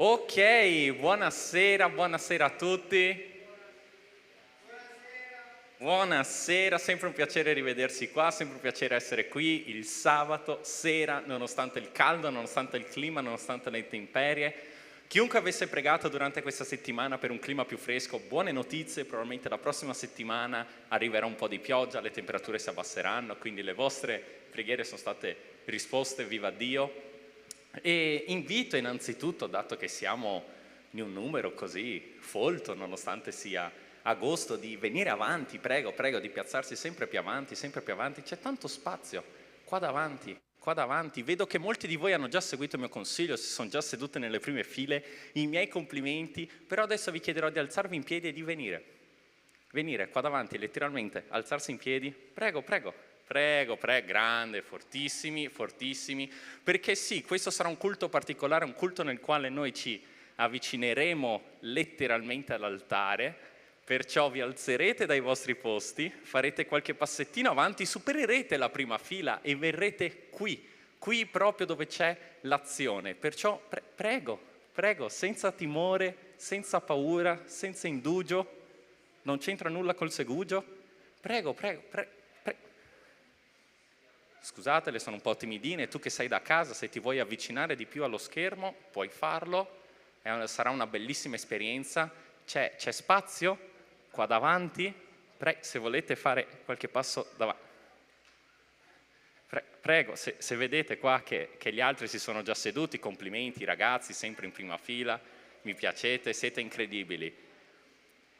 Ok, buonasera a tutti. Buonasera, sempre un piacere rivedersi qua, sempre un piacere essere qui il sabato sera, nonostante il caldo, nonostante il clima, nonostante le intemperie. Chiunque avesse pregato durante questa settimana per un clima più fresco, buone notizie, probabilmente la prossima settimana arriverà un po' di pioggia, le temperature si abbasseranno, quindi le vostre preghiere sono state risposte, viva Dio. E invito innanzitutto, dato che siamo in un numero così folto, nonostante sia agosto, di venire avanti, prego di piazzarsi sempre più avanti, c'è tanto spazio qua davanti, vedo che molti di voi hanno già seguito il mio consiglio, si sono già sedute nelle prime file, i miei complimenti, però adesso vi chiederò di alzarvi in piedi e di venire qua davanti, letteralmente, alzarsi in piedi, prego, grande, fortissimi, perché sì, questo sarà un culto particolare, un culto nel quale noi ci avvicineremo letteralmente all'altare, perciò vi alzerete dai vostri posti, farete qualche passettino avanti, supererete la prima fila e verrete qui proprio dove c'è l'azione, perciò prego, senza timore, senza paura, senza indugio, non c'entra nulla col segugio, prego. Scusate, le sono un po' timidine, tu che sei da casa, se ti vuoi avvicinare di più allo schermo, puoi farlo, sarà una bellissima esperienza. C'è spazio qua davanti? Se volete fare qualche passo davanti. Prego, se vedete qua che gli altri si sono già seduti, complimenti ragazzi, sempre in prima fila, mi piacete, siete incredibili.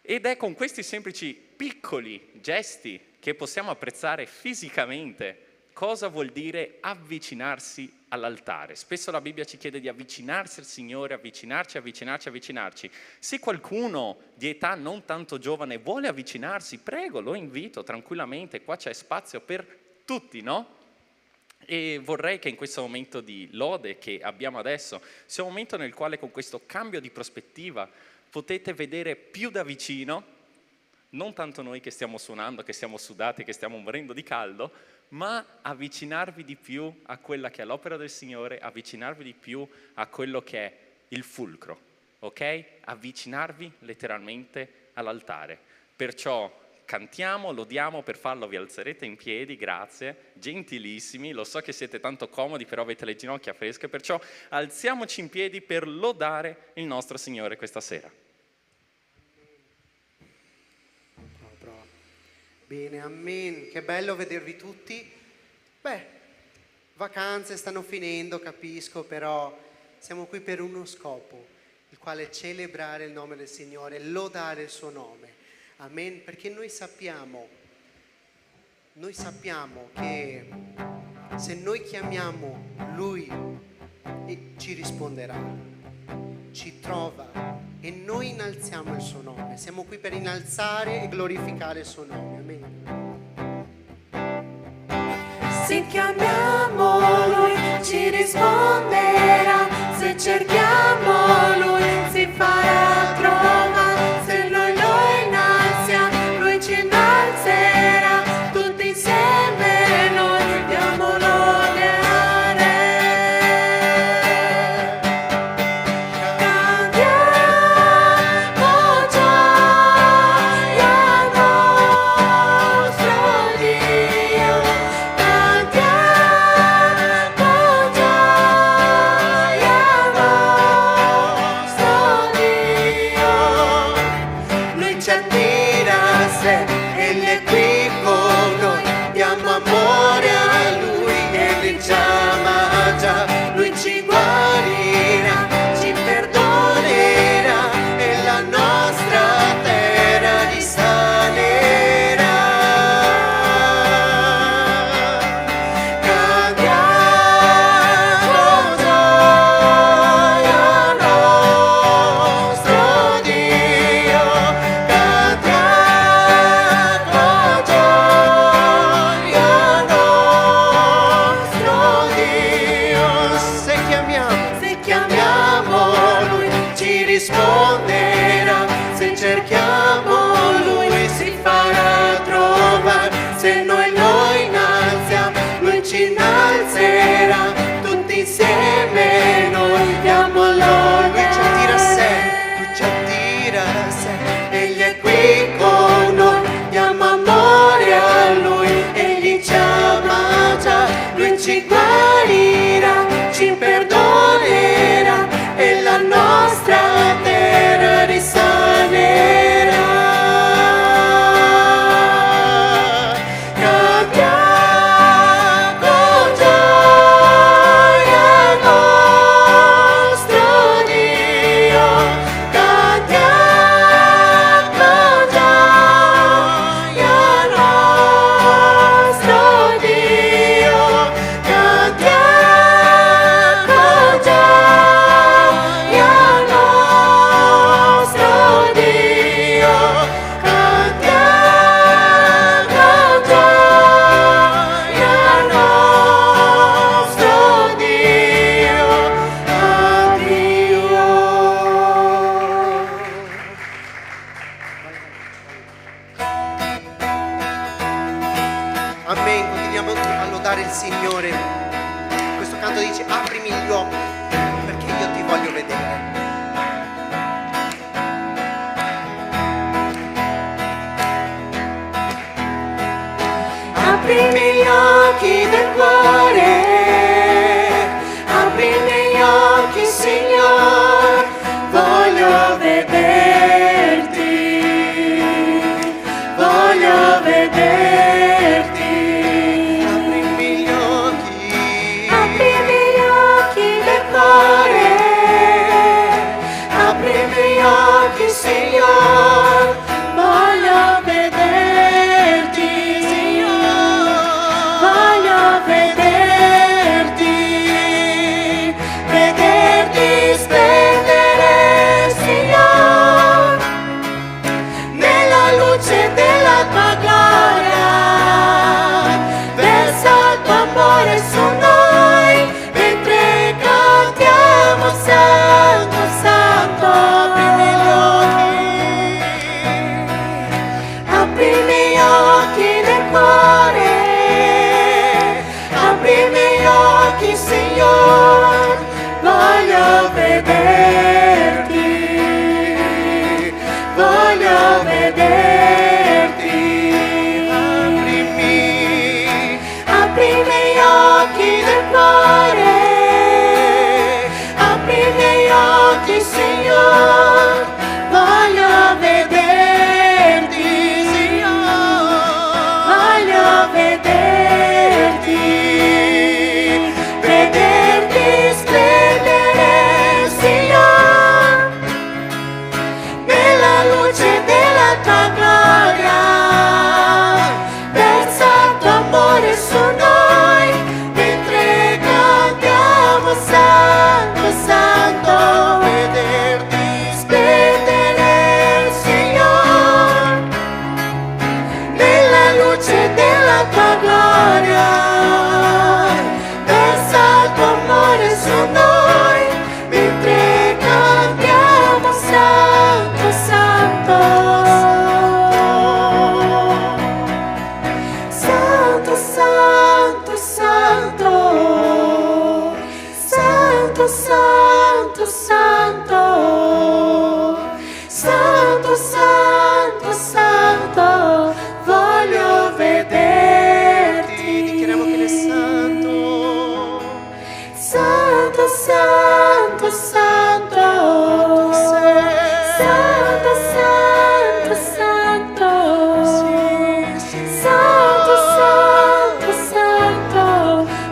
Ed è con questi semplici piccoli gesti che possiamo apprezzare fisicamente cosa vuol dire avvicinarsi all'altare. Spesso la Bibbia ci chiede di avvicinarsi al Signore, avvicinarci. Se qualcuno di età non tanto giovane vuole avvicinarsi, prego, lo invito tranquillamente, qua c'è spazio per tutti, no? E vorrei che in questo momento di lode che abbiamo adesso sia un momento nel quale con questo cambio di prospettiva potete vedere più da vicino, non tanto noi che stiamo suonando, che siamo sudati, che stiamo morendo di caldo, ma avvicinarvi di più a quella che è l'opera del Signore, avvicinarvi di più a quello che è il fulcro, ok? Avvicinarvi letteralmente all'altare. Perciò cantiamo, lodiamo, per farlo vi alzerete in piedi, grazie, gentilissimi, lo so che siete tanto comodi, però avete le ginocchia fresche, perciò alziamoci in piedi per lodare il nostro Signore questa sera. Bene, amen. Che bello vedervi tutti. Vacanze stanno finendo, capisco, però siamo qui per uno scopo, il quale è celebrare il nome del Signore, lodare il suo nome. Amen. Perché noi sappiamo che se noi chiamiamo Lui, ci risponderà, ci trova. E noi innalziamo il suo nome, siamo qui per innalzare e glorificare il suo nome, amen. Se chiamiamo Lui ci risponderà, se cerchiamo Lui si farà trovare, se noi lo innalziamo Lui ci innalzerà, tutti insieme noi diamo lode a Re. Insieme noi diamo lode. aprimi gli occhi perché io ti voglio vedere. Aprimi gli occhi del cuore, aprimi gli occhi, Signore, voglio vederti, voglio vederti. Aprimi gli occhi, Aprimi gli occhi del cuore, aprimi gli occhi, Signore, voglio vederti, voglio vederti, vederti splendere, Signore, nella luce della tua gloria. Versa il tuo amore su noi, mentre cantiamo Santo, Santo. aprimi gli occhi. Aprimi gli occhi del cuore, aprimi gli occhi, Signore, voglio vederti, voglio vederti. Aprimi gli occhi del cuore, aprimi gli occhi, Signore, voglio vederti, voglio vederti, vederti splendere, Signore, nella luce della tua gloria. Versa il tuo amore su noi, mentre cantiamo Santo, Santo. Vederti Splendere, Signore, nella luce della tua gloria. Versa il tuo amore su noi, mentre cantiamo Santo, Santo. Santo, Santo, Santo, Santo, Santo, Santo, Santo, Santo, Santo, voglio vederti. dichiariamo che Lui è santo. Santo, Santo, Santo, Santo, Santo, Santo, Santo, Santo, Santo,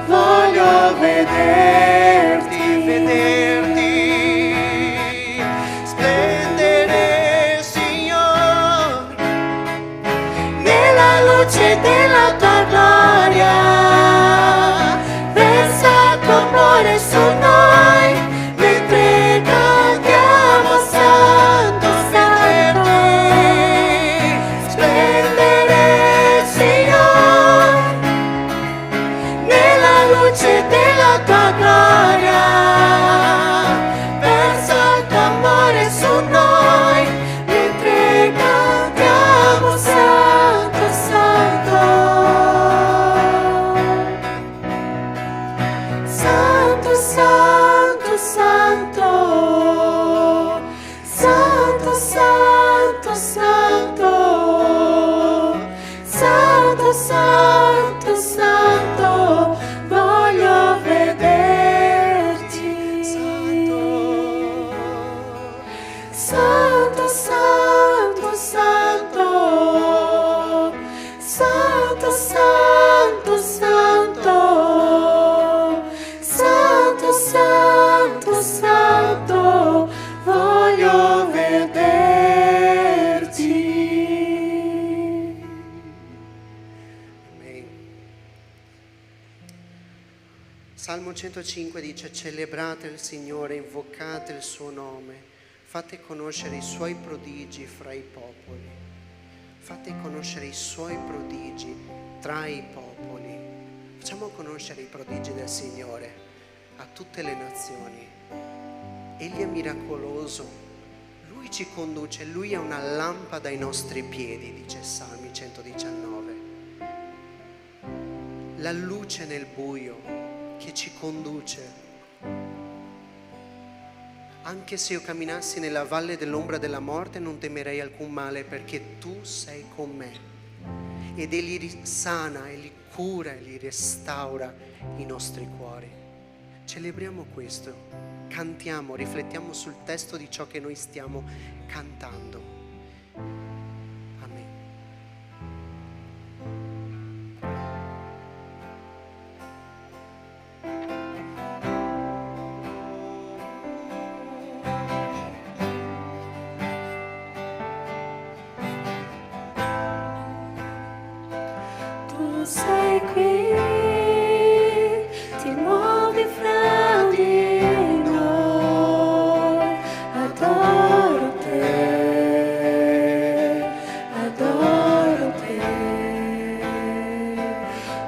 voglio vederti, Vederti splendere, Signore, nella luce della tua gloria. Versa il tuo amore su noi, mentre cantiamo Santo, Santo. Splendere, Signore, nella luce della tua gloria. Versa il tuo amore su noi, mentre cantiamo Santo, Santo. Santo, Santo, Santo, Santo, Santo, Santo, Santo, Santo, Santo, voglio vederti. Santo, Santo, Santo, Santo, Santo, Santo, Santo, Santo, Santo, voglio vederti. Amen. Salmo 105 dice: celebrate il Signore, invocate il suo nome, fate conoscere i suoi prodigi fra i popoli. Fate conoscere i suoi prodigi tra i popoli. Facciamo conoscere i prodigi del Signore a tutte le nazioni. Egli è miracoloso, Lui ci conduce, Lui è una lampada ai nostri piedi, dice Salmi 119. La luce nel buio che ci conduce Anche se io camminassi nella valle dell'ombra della morte non temerei alcun male perché tu sei con me. Ed Egli risana, Egli cura, Egli restaura i nostri cuori. Celebriamo questo, cantiamo, riflettiamo sul testo di ciò che noi stiamo cantando. Amen. Tu sei qui, ti muovi fra di noi, adoro te, adoro te.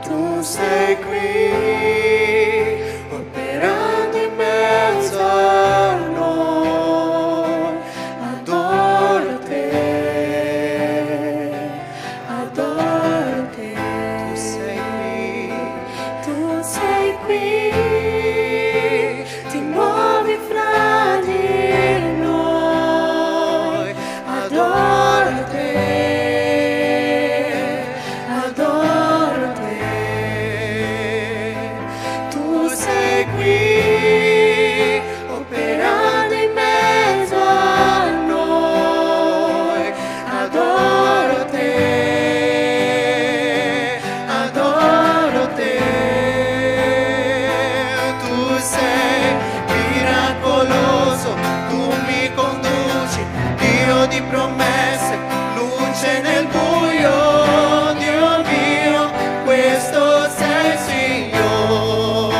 Tu sei qui, operando in mezzo a noi, adoro te, adoro te. Tu sei qui, ti muovi fra di noi, adoro te, adoro te. Tu sei qui, operando in mezzo a noi, adoro te, adoro te. Tu sei miracoloso, tu mi conduci, Dio di promesse, luce nel buio, Dio mio, questo sei Signore.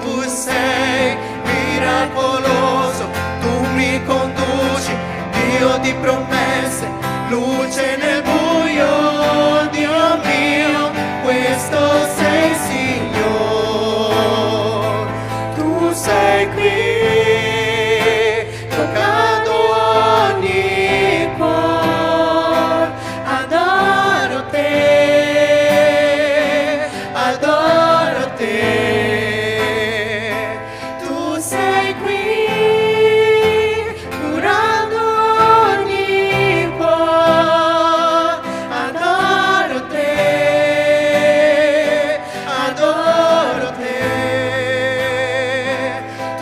Tu sei miracoloso, tu mi conduci, Dio di promesse, luce nel buio, Dio mio, questo sei Signore. Tu sei qui, toccando ogni cuore, adoro te, adoro te. Tu sei qui, curando ogni cuore, adoro te, adoro te.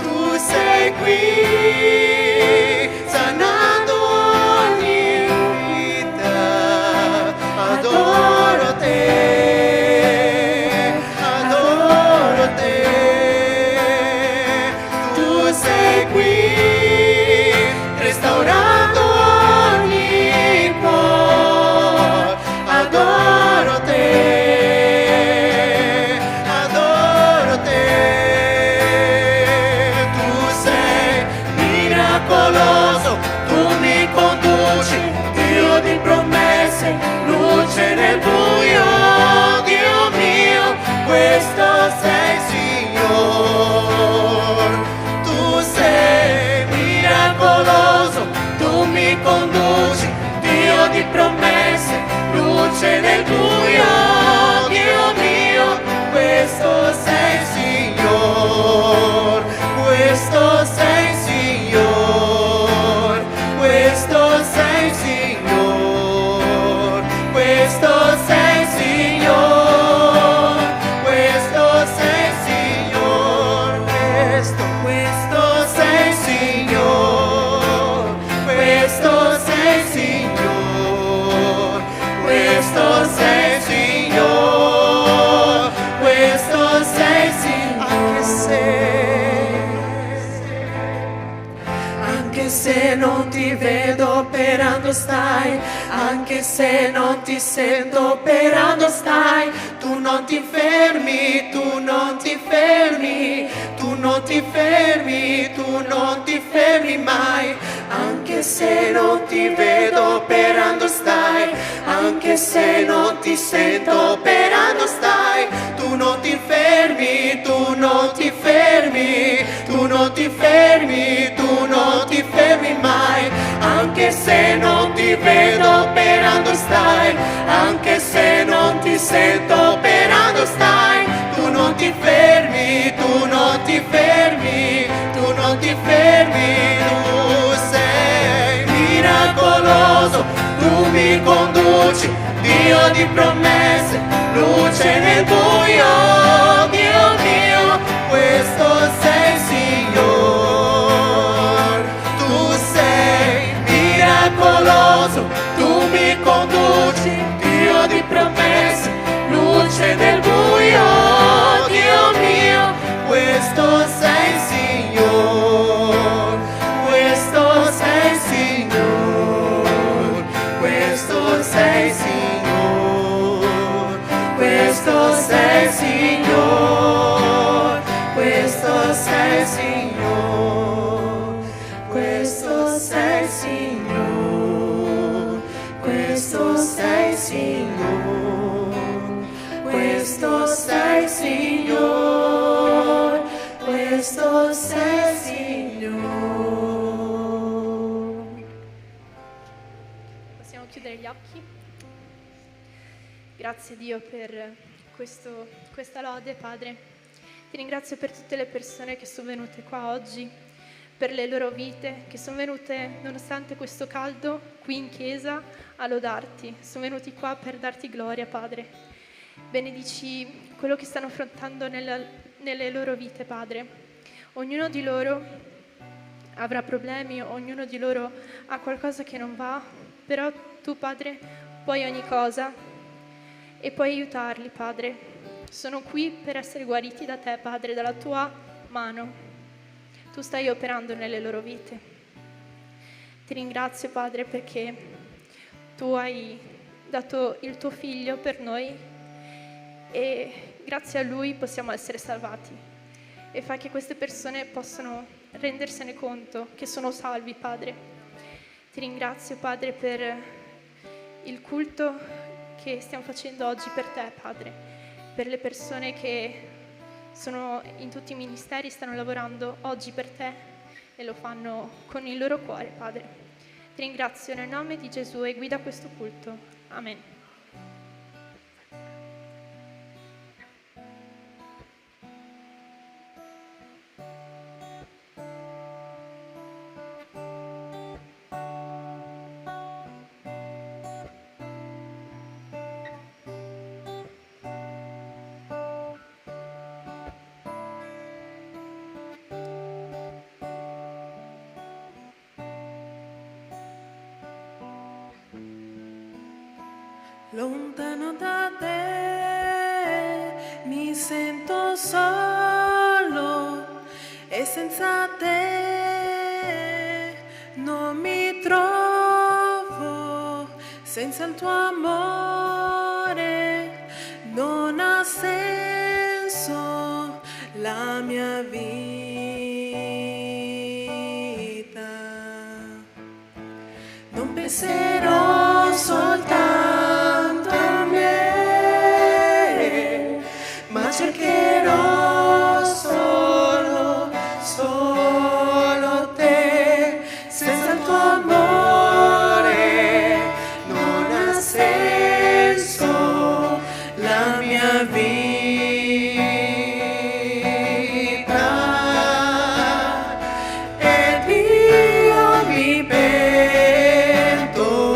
Tu sei qui, sanando ogni vita, adoro te, adoro te. Tu sei qui, restaurando ogni cuore, adoro te, adoro te. Tu sei miracoloso, tu mi conduci, Dio di promesse, luce nel buio, Dio mio, questo sei Signore. Tu sei miracoloso, tu mi conduci, Dio di promesse, luce nel buio, Dio mio, questo sei Signore, questo sei Signore, questo sei Signore, questo sei Signore, questo sei Signore, questo sei Signore, questo sei Signore, questo sei Signore, questo sei Signore. Anche se non ti vedo operando stai, anche se non ti sento operando stai, tu non ti fermi, tu non ti fermi, tu non ti fermi, tu non ti fermi mai. Anche se non ti vedo operando stai, anche se non ti sento operando stai, tu non ti fermi, tu non ti fermi, tu non ti fermi, tu non ti fermi mai. Anche se non ti vedo operando stai, anche se non ti sento operando stai, tu non ti fermi, tu non ti fermi, tu non ti fermi. tu sei miracoloso, tu mi conduci, Dio di promesse, luce nel buio, Dio mio, questo sei Signore. Tu sei miracoloso, tu mi conduci, Dio di promesse, luce nel buio, Dio mio, questo sei Signore, questo sei Signore, questo sei Signore, questo sei Signore, questo sei Signore, questo sei Signore, questo sei Signore, questo sei Signore, questo sei Signore. Possiamo chiudere gli occhi? Grazie Dio per questa lode, Padre. Ti ringrazio per tutte le persone che sono venute qua oggi, per le loro vite, che sono venute nonostante questo caldo qui in chiesa a lodarti. Sono venuti qua per darti gloria, Padre. Benedici quello che stanno affrontando nelle loro vite, Padre. Ognuno di loro avrà problemi, ognuno di loro ha qualcosa che non va, però tu, Padre, puoi ogni cosa e puoi aiutarli, Padre. Sono qui per essere guariti da te, Padre, dalla tua mano. Tu stai operando nelle loro vite. Ti ringrazio, Padre, perché tu hai dato il tuo figlio per noi e grazie a lui possiamo essere salvati. E fai che queste persone possano rendersene conto che sono salvi, Padre. Ti ringrazio, Padre, per il culto che stiamo facendo oggi per te, Padre, per le persone che sono in tutti i ministeri, stanno lavorando oggi per te e lo fanno con il loro cuore, Padre. Ti ringrazio nel nome di Gesù e guida questo culto. Amen. Lontano da te mi sento solo e senza te non mi trovo, senza il tuo amore non ha senso la mia vita. Non penserò soltanto cercherò solo te, senza il tuo amore non ha senso la mia vita. Ed io mi pento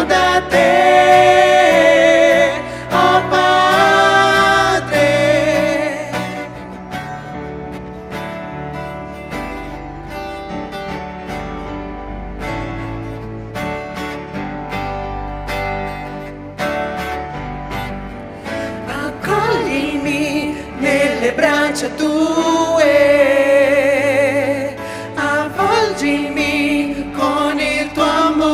lontano da te, oh Padre. Accoglimi nelle braccia tue, avvolgimi con il tuo amor,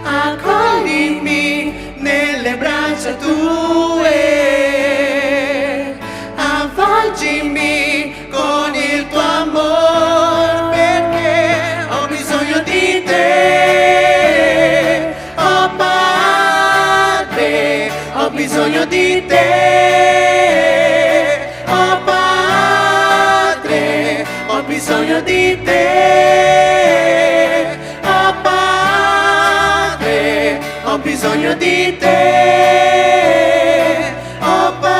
accoglimi nelle braccia tue, avvolgimi con il tuo amor, perché ho bisogno di te, oh Padre, ho bisogno di te, oh Padre, ho bisogno di te, oh Padre, ho bisogno di te, oh Padre.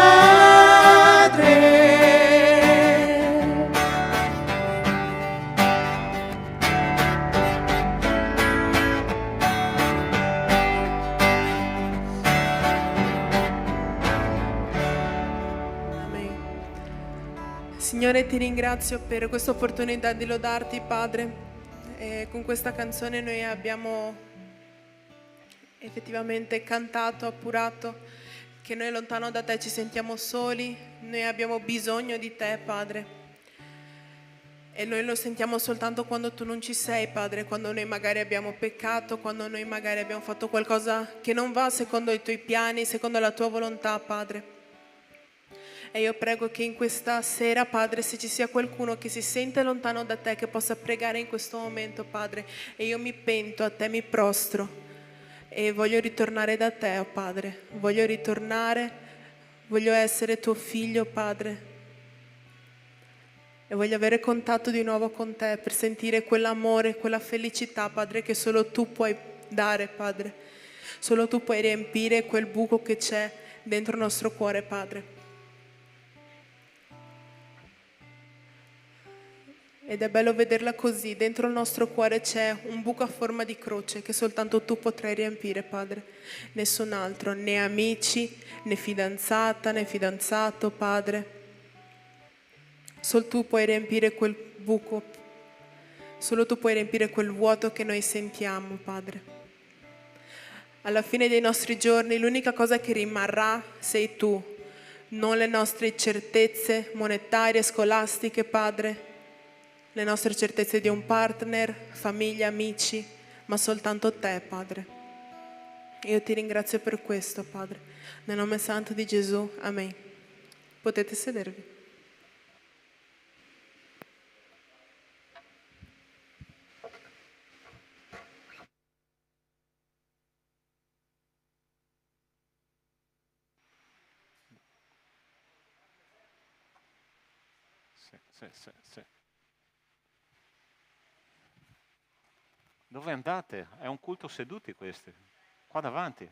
Amen. Signore, ti ringrazio per questa opportunità di lodarti, Padre. E con questa canzone noi abbiamo effettivamente cantato, appurato che noi lontano da te ci sentiamo soli, noi abbiamo bisogno di te, Padre. E noi lo sentiamo soltanto quando tu non ci sei, Padre, quando noi magari abbiamo peccato, quando noi magari abbiamo fatto qualcosa che non va secondo i tuoi piani, secondo la tua volontà, Padre. E io prego che in questa sera, Padre, se ci sia qualcuno che si sente lontano da te, che possa pregare in questo momento, Padre. E io mi pento a te, mi prostro e voglio ritornare da te, oh Padre. Voglio ritornare, voglio essere tuo figlio, Padre. E voglio avere contatto di nuovo con te per sentire quell'amore, quella felicità, Padre, che solo tu puoi dare, Padre. Solo tu puoi riempire quel buco che c'è dentro il nostro cuore, Padre. Ed è bello vederla così, dentro il nostro cuore c'è un buco a forma di croce che soltanto tu potrai riempire, Padre. Nessun altro, né amici, né fidanzata, né fidanzato, Padre. Solo tu puoi riempire quel buco, solo tu puoi riempire quel vuoto che noi sentiamo, Padre. Alla fine dei nostri giorni l'unica cosa che rimarrà sei tu, non le nostre certezze monetarie, scolastiche, Padre, le nostre certezze di un partner, famiglia, amici, ma soltanto te, Padre. Io ti ringrazio per questo, Padre. Nel nome santo di Gesù, amen. Potete sedervi. Sì. Dove andate? È un culto seduti questi. Qua davanti.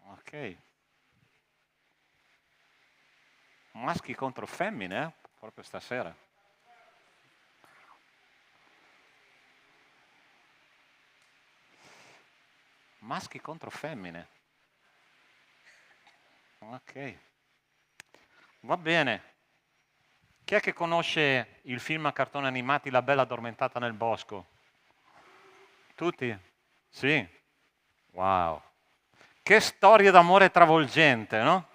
Ok. Maschi contro femmine, proprio stasera. Maschi contro femmine. Ok. Va bene. Chi è che conosce il film a cartoni animati La Bella Addormentata nel bosco? Tutti? Sì. Wow. Che storia d'amore travolgente, no?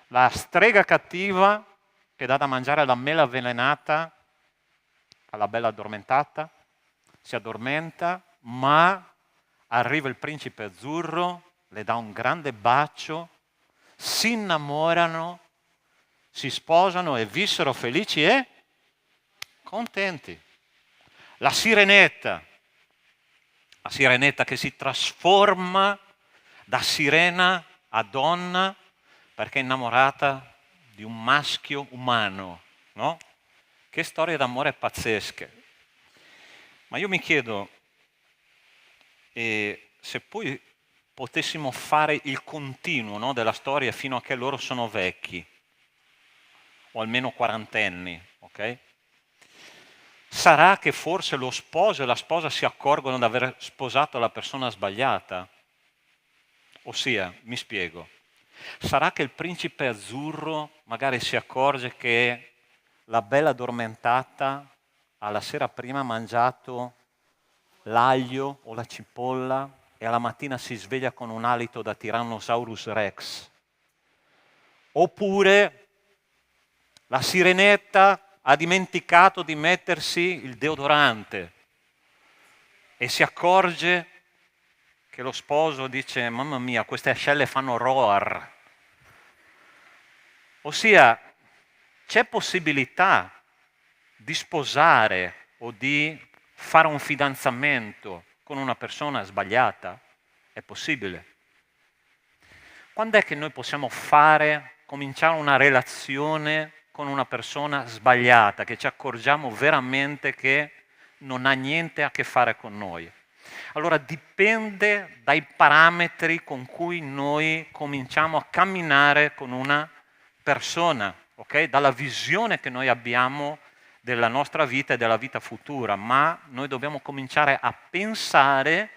La strega cattiva che dà da mangiare la mela avvelenata alla bella addormentata, si addormenta, ma arriva il principe azzurro, le dà un grande bacio, si innamorano, si sposano e vissero felici e contenti. La sirenetta che si trasforma da sirena a donna perché è innamorata di un maschio umano, no? Che storie d'amore pazzesche. Ma io mi chiedo, se poi potessimo fare il continuo, no, della storia fino a che loro sono vecchi, o almeno quarantenni, ok? Sarà che forse lo sposo e la sposa si accorgono di aver sposato la persona sbagliata? Ossia, mi spiego, sarà che il principe azzurro magari si accorge che la bella addormentata alla sera prima ha mangiato l'aglio o la cipolla e alla mattina si sveglia con un alito da Tyrannosaurus Rex? Oppure la sirenetta ha dimenticato di mettersi il deodorante e si accorge che lo sposo dice: mamma mia, queste ascelle fanno roar. Ossia, c'è possibilità di sposare o di fare un fidanzamento con una persona sbagliata? È possibile. Quando è che noi possiamo cominciare una relazione con una persona sbagliata, che ci accorgiamo veramente che non ha niente a che fare con noi? Allora dipende dai parametri con cui noi cominciamo a camminare con una persona, ok? Dalla visione che noi abbiamo della nostra vita e della vita futura, ma noi dobbiamo cominciare a pensare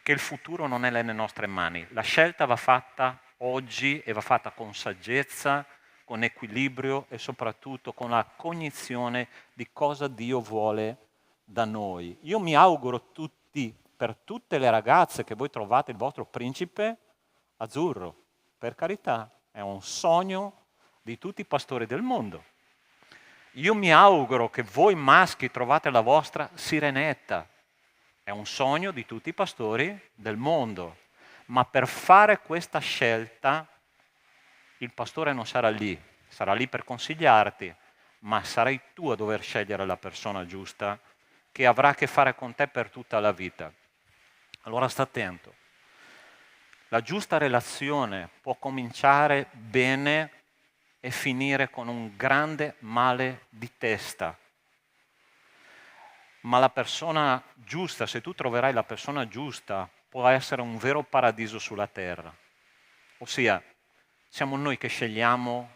che il futuro non è nelle nostre mani. La scelta va fatta oggi e va fatta con saggezza, con equilibrio e soprattutto con la cognizione di cosa Dio vuole da noi. Io mi auguro per tutte le ragazze che voi trovate il vostro principe azzurro. Per carità, è un sogno di tutti i pastori del mondo. Io mi auguro che voi maschi trovate la vostra sirenetta. È un sogno di tutti i pastori del mondo. Ma per fare questa scelta il pastore non sarà lì per consigliarti, ma sarai tu a dover scegliere la persona giusta che avrà a che fare con te per tutta la vita. Allora sta attento. La giusta relazione può cominciare bene e finire con un grande male di testa. Ma la persona giusta, se tu troverai la persona giusta, può essere un vero paradiso sulla terra. Ossia, siamo noi che scegliamo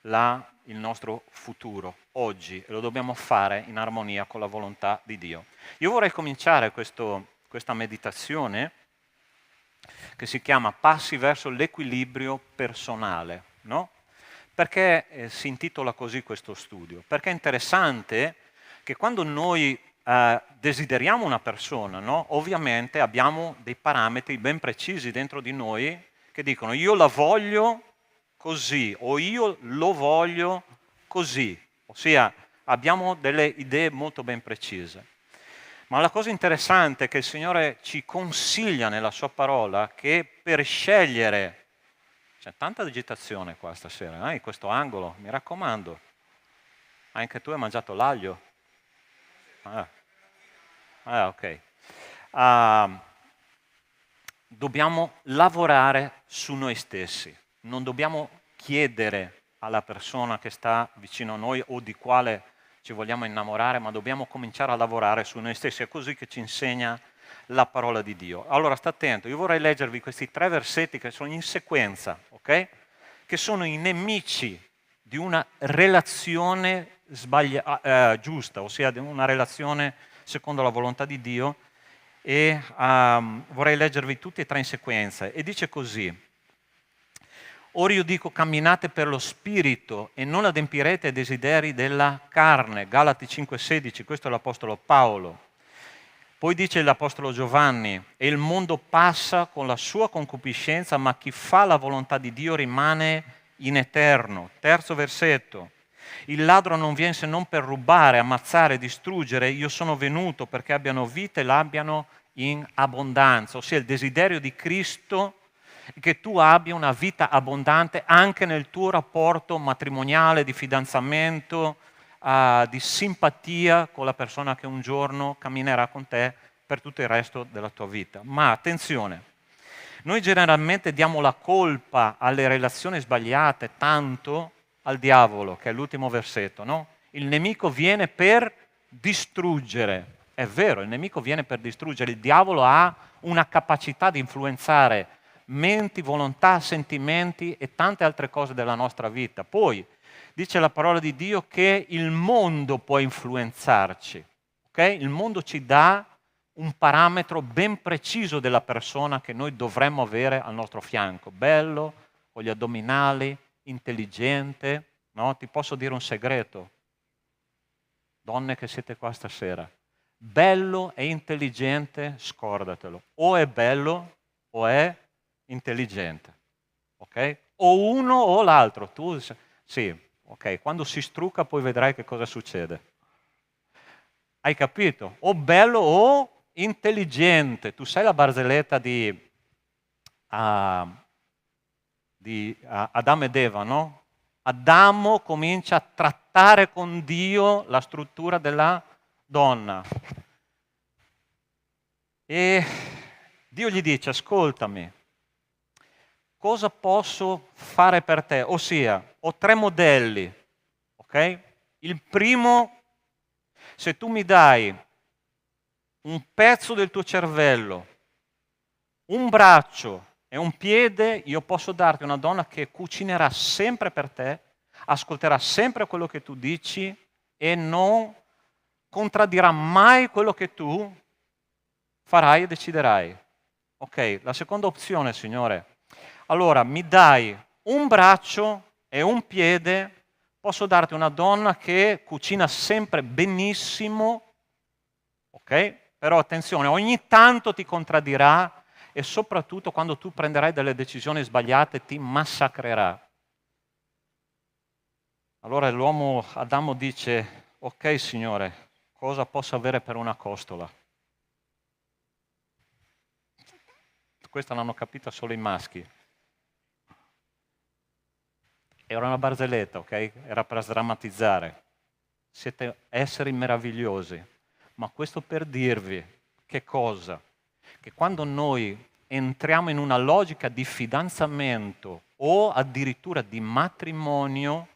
il nostro futuro oggi e lo dobbiamo fare in armonia con la volontà di Dio. Io vorrei cominciare questa meditazione che si chiama Passi verso l'equilibrio personale, no? Perché si intitola così questo studio? Perché è interessante che quando noi desideriamo una persona, no? Ovviamente abbiamo dei parametri ben precisi dentro di noi che dicono io la voglio così o io lo voglio così. Ossia abbiamo delle idee molto ben precise. Ma la cosa interessante è che il Signore ci consiglia nella sua parola che per scegliere, c'è tanta agitazione qua stasera, in questo angolo, mi raccomando, anche tu hai mangiato l'aglio? Ok. Dobbiamo lavorare su noi stessi, non dobbiamo chiedere alla persona che sta vicino a noi o di quale ci vogliamo innamorare, ma dobbiamo cominciare a lavorare su noi stessi. È così che ci insegna la parola di Dio. Allora, sta attento, io vorrei leggervi questi 3 versetti che sono in sequenza, ok? Che sono i nemici di una relazione giusta, ossia di una relazione secondo la volontà di Dio, e vorrei leggervi tutti e 3 in sequenza. E dice così: ora io dico camminate per lo spirito e non adempirete ai desideri della carne. Galati 5,16, questo è l'Apostolo Paolo. Poi dice l'Apostolo Giovanni: e il mondo passa con la sua concupiscenza, ma chi fa la volontà di Dio rimane in eterno. Terzo versetto: il ladro non viene se non per rubare, ammazzare, distruggere. Io sono venuto perché abbiano vita e l'abbiano in abbondanza. Ossia il desiderio di Cristo che tu abbia una vita abbondante anche nel tuo rapporto matrimoniale, di fidanzamento, di simpatia con la persona che un giorno camminerà con te per tutto il resto della tua vita. Ma attenzione, noi generalmente diamo la colpa alle relazioni sbagliate tanto al diavolo, che è l'ultimo versetto, no? Il nemico viene per distruggere. È vero, il nemico viene per distruggere. Il diavolo ha una capacità di influenzare menti, volontà, sentimenti e tante altre cose della nostra vita. Poi dice la parola di Dio che il mondo può influenzarci, ok? Il mondo ci dà un parametro ben preciso della persona che noi dovremmo avere al nostro fianco. Bello, con gli addominali, intelligente, no? Ti posso dire un segreto, donne che siete qua stasera. Bello e intelligente, scordatelo. O è bello o è intelligente, ok? O uno o l'altro. Tu, sì, ok. Quando si strucca poi vedrai che cosa succede. Hai capito? O bello o intelligente. Tu sai la barzelletta di Adamo ed Eva, no? Adamo comincia a trattare con Dio la struttura della donna. E Dio gli dice, ascoltami, cosa posso fare per te? Ossia, ho 3 modelli, ok? Il primo, se tu mi dai un pezzo del tuo cervello, un braccio e un piede, io posso darti una donna che cucinerà sempre per te, ascolterà sempre quello che tu dici e non contraddirà mai quello che tu farai e deciderai. Ok, la seconda opzione, Signore. Allora, mi dai un braccio e un piede, posso darti una donna che cucina sempre benissimo, ok? Però attenzione, ogni tanto ti contraddirà e soprattutto quando tu prenderai delle decisioni sbagliate ti massacrerà. Allora l'uomo Adamo dice, ok Signore, cosa posso avere per una costola? Questa l'hanno capita solo i maschi. Era una barzelletta, ok? Era per sdrammatizzare. Siete esseri meravigliosi. Ma questo per dirvi che cosa? Che quando noi entriamo in una logica di fidanzamento o addirittura di matrimonio,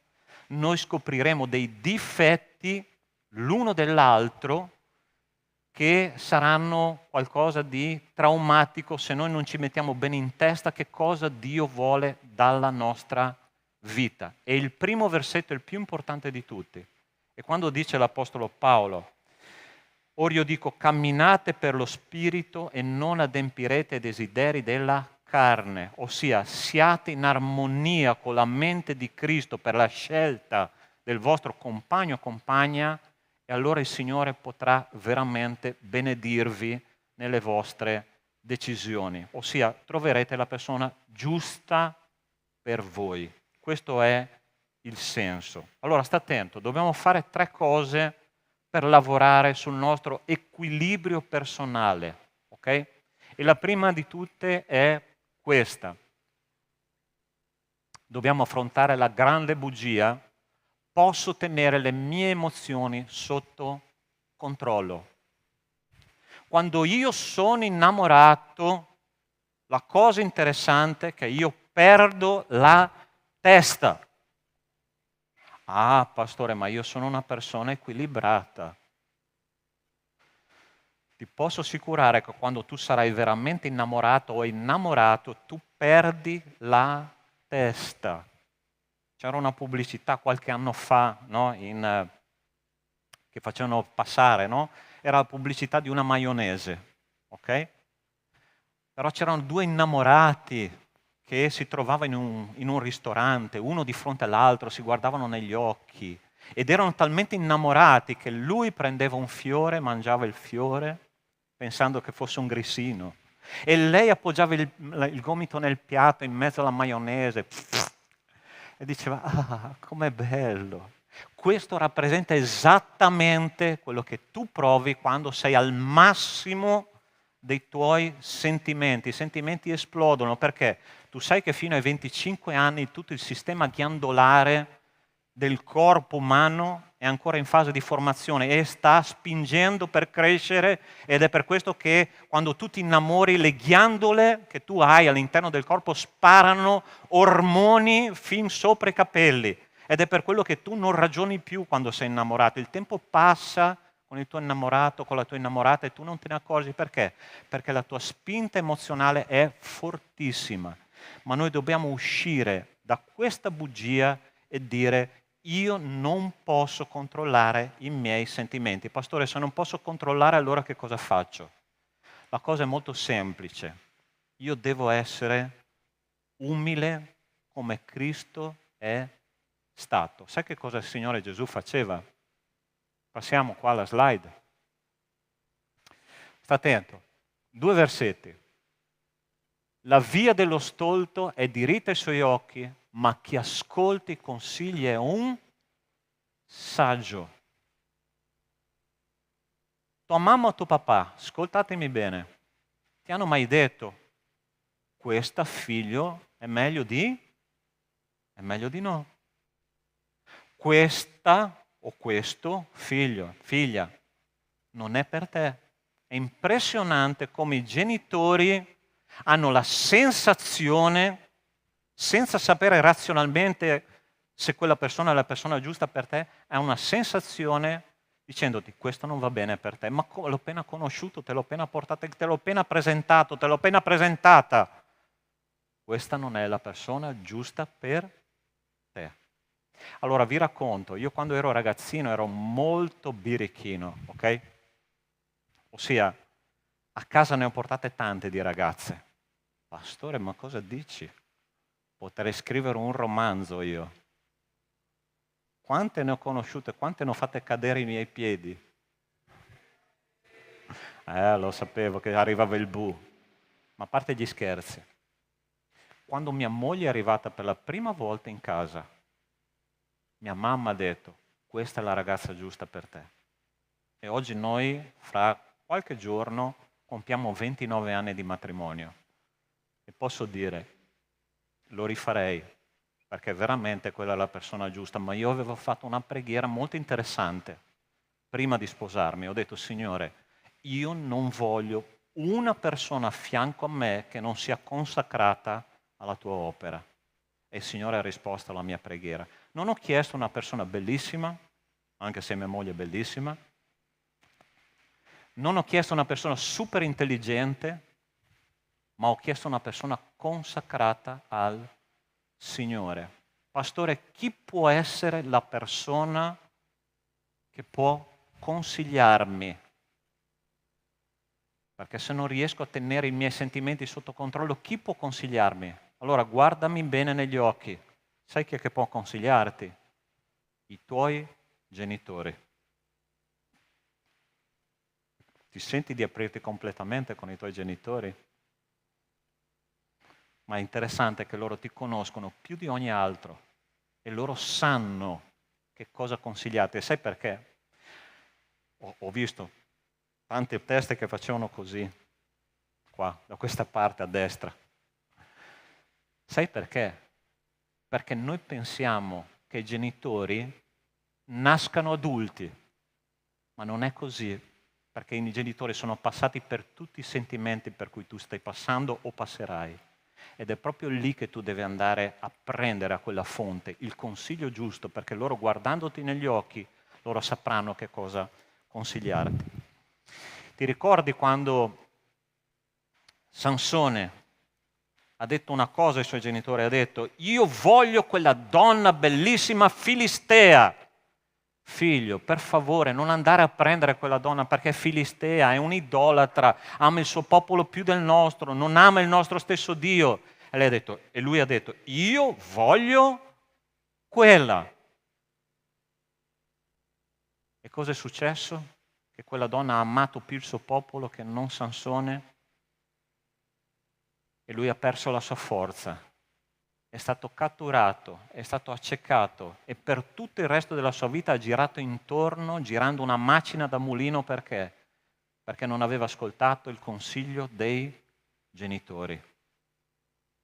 noi scopriremo dei difetti l'uno dell'altro che saranno qualcosa di traumatico se noi non ci mettiamo bene in testa che cosa Dio vuole dalla nostra vita. E il primo versetto è il più importante di tutti. E quando dice l'Apostolo Paolo, ora io dico camminate per lo Spirito e non adempirete i desideri della carne, ossia siate in armonia con la mente di Cristo per la scelta del vostro compagno o compagna e allora il Signore potrà veramente benedirvi nelle vostre decisioni, ossia troverete la persona giusta per voi. Questo è il senso. Allora sta attento, dobbiamo fare 3 cose per lavorare sul nostro equilibrio personale, ok? E la prima di tutte è questa. Dobbiamo affrontare la grande bugia. Posso tenere le mie emozioni sotto controllo. Quando io sono innamorato, la cosa interessante è che io perdo la testa. Ah, pastore, ma io sono una persona equilibrata. Ti posso assicurare che quando tu sarai veramente innamorato o innamorato, tu perdi la testa. C'era una pubblicità qualche anno fa, no? Che facevano passare, no? Era la pubblicità di una maionese, ok? Però c'erano 2 innamorati che si trovavano in un ristorante, uno di fronte all'altro, si guardavano negli occhi ed erano talmente innamorati che lui prendeva un fiore, mangiava il fiore, pensando che fosse un grissino, e lei appoggiava il gomito nel piatto in mezzo alla maionese e diceva, ah, com'è bello. Questo rappresenta esattamente quello che tu provi quando sei al massimo dei tuoi sentimenti. I sentimenti esplodono perché tu sai che fino ai 25 anni tutto il sistema ghiandolare del corpo umano è ancora in fase di formazione e sta spingendo per crescere ed è per questo che quando tu ti innamori le ghiandole che tu hai all'interno del corpo sparano ormoni fin sopra i capelli ed è per quello che tu non ragioni più quando sei innamorato. Il tempo passa con con il tuo innamorato, con la tua innamorata e tu non te ne accorgi. Perché? Perché la tua spinta emozionale è fortissima. Ma noi dobbiamo uscire da questa bugia e dire: io non posso controllare i miei sentimenti. Pastore, se non posso controllare, allora che cosa faccio? La cosa è molto semplice. Io devo essere umile come Cristo è stato. Sai che cosa il Signore Gesù faceva? Passiamo qua alla slide. Sta attento. 2 versetti. La via dello stolto è diritta ai suoi occhi, ma chi ascolta i consigli è un saggio. Tua mamma o tuo papà, ascoltatemi bene, ti hanno mai detto: questa figlio è meglio di? È meglio di no. Questa o questo figlio, figlia, non è per te. È impressionante come i genitori hanno la sensazione, senza sapere razionalmente se quella persona è la persona giusta per te, ha una sensazione dicendoti: questo non va bene per te, ma l'ho appena conosciuto, te l'ho appena portato, te l'ho appena presentato, te l'ho appena presentata. Questa non è la persona giusta per te. Allora vi racconto, io quando ero ragazzino ero molto birichino, ok? Ossia, a casa ne ho portate tante di ragazze. Pastore, ma cosa dici? Potrei scrivere un romanzo io. Quante ne ho conosciute, quante ne ho fatte cadere i miei piedi? Lo sapevo che arrivava il bu. Ma a parte gli scherzi, quando mia moglie è arrivata per la prima volta in casa, mia mamma ha detto: questa è la ragazza giusta per te. E oggi noi, fra qualche giorno, compiamo 29 anni di matrimonio. E posso dire, lo rifarei, perché veramente quella è la persona giusta. Ma io avevo fatto una preghiera molto interessante prima di sposarmi. Ho detto: Signore, io non voglio una persona a fianco a me che non sia consacrata alla tua opera. E il Signore ha risposto alla mia preghiera. Non ho chiesto una persona bellissima, anche se mia moglie è bellissima. Non ho chiesto una persona super intelligente, ma ho chiesto una persona consacrata al Signore. Pastore, chi può essere la persona che può consigliarmi? Perché se non riesco a tenere i miei sentimenti sotto controllo, chi può consigliarmi? Allora guardami bene negli occhi. Sai chi è che può consigliarti? I tuoi genitori. Ti senti di aprirti completamente con i tuoi genitori? Ma è interessante che loro ti conoscono più di ogni altro e loro sanno che cosa consigliate. Sai perché? Ho visto tante teste che facevano così, qua, da questa parte a destra. Sai perché? Perché noi pensiamo che i genitori nascano adulti, ma non è così, perché i genitori sono passati per tutti i sentimenti per cui tu stai passando o passerai. Ed è proprio lì che tu devi andare a prendere a quella fonte il consiglio giusto, perché loro, guardandoti negli occhi, loro sapranno che cosa consigliarti. Ti ricordi quando Sansone ha detto una cosa ai suoi genitori? Ha detto: io voglio quella donna bellissima filistea. Figlio, per favore, non andare a prendere quella donna perché è filistea, è un'idolatra, ama il suo popolo più del nostro, non ama il nostro stesso Dio. E lui ha detto: io voglio quella. E cosa è successo? Che quella donna ha amato più il suo popolo che non Sansone e lui ha perso la sua forza. È stato catturato, è stato accecato e per tutto il resto della sua vita ha girato intorno, girando una macina da mulino. Perché? Perché non aveva ascoltato il consiglio dei genitori.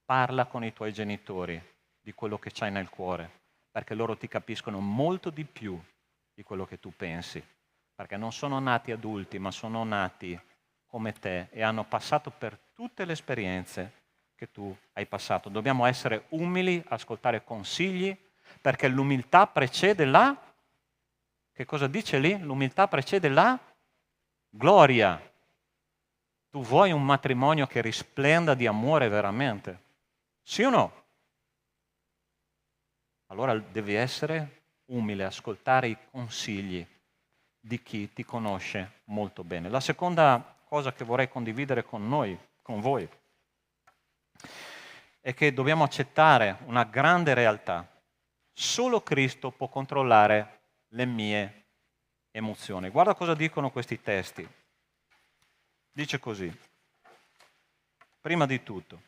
Parla con i tuoi genitori di quello che c'hai nel cuore, perché loro ti capiscono molto di più di quello che tu pensi, perché non sono nati adulti, ma sono nati come te e hanno passato per tutte le esperienze che tu hai passato. Dobbiamo essere umili, ascoltare consigli, perché l'umiltà precede la Che cosa dice lì? L'umiltà precede la gloria. Tu vuoi un matrimonio che risplenda di amore veramente? Sì o no? Allora devi essere umile, ascoltare i consigli di chi ti conosce molto bene. La seconda cosa che vorrei condividere con voi, è che dobbiamo accettare una grande realtà. Solo Cristo può controllare le mie emozioni. Guarda cosa dicono questi testi. Dice così: prima di tutto,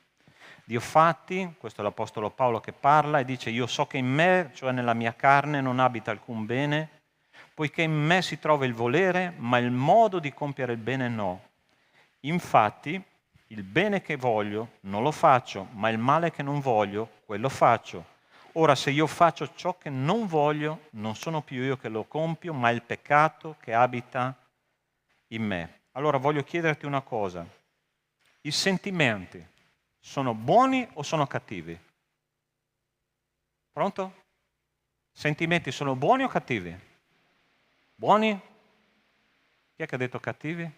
Dio fatti, questo è l'Apostolo Paolo che parla, e dice: io so che in me, cioè nella mia carne, non abita alcun bene, poiché in me si trova il volere, ma il modo di compiere il bene no. Infatti, il bene che voglio non lo faccio, ma il male che non voglio, quello faccio. Ora, se io faccio ciò che non voglio, non sono più io che lo compio, ma il peccato che abita in me. Allora voglio chiederti una cosa: i sentimenti sono buoni o sono cattivi? Pronto? Sentimenti sono buoni o cattivi? Buoni? Chi è che ha detto cattivi?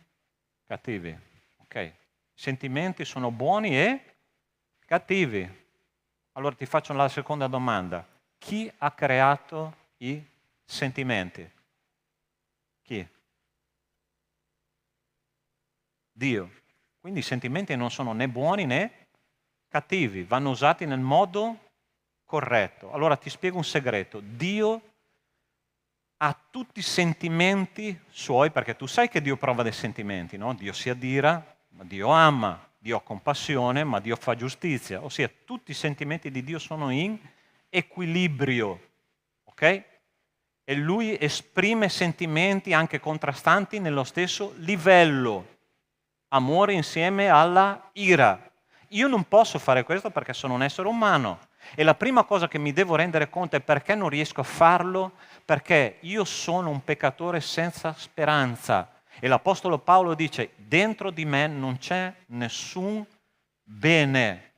Cattivi, ok. Sentimenti sono buoni e cattivi. Allora ti faccio la seconda domanda. Chi ha creato i sentimenti? Chi? Dio. Quindi i sentimenti non sono né buoni né cattivi, vanno usati nel modo corretto. Allora ti spiego un segreto. Dio ha tutti i sentimenti suoi, perché tu sai che Dio prova dei sentimenti, no? Dio si adira, ma Dio ama, Dio ha compassione, ma Dio fa giustizia. Ossia, tutti i sentimenti di Dio sono in equilibrio, ok? E Lui esprime sentimenti anche contrastanti nello stesso livello. Amore insieme alla ira. Io non posso fare questo perché sono un essere umano. E la prima cosa che mi devo rendere conto è perché non riesco a farlo, perché io sono un peccatore senza speranza. E l'Apostolo Paolo dice: dentro di me non c'è nessun bene.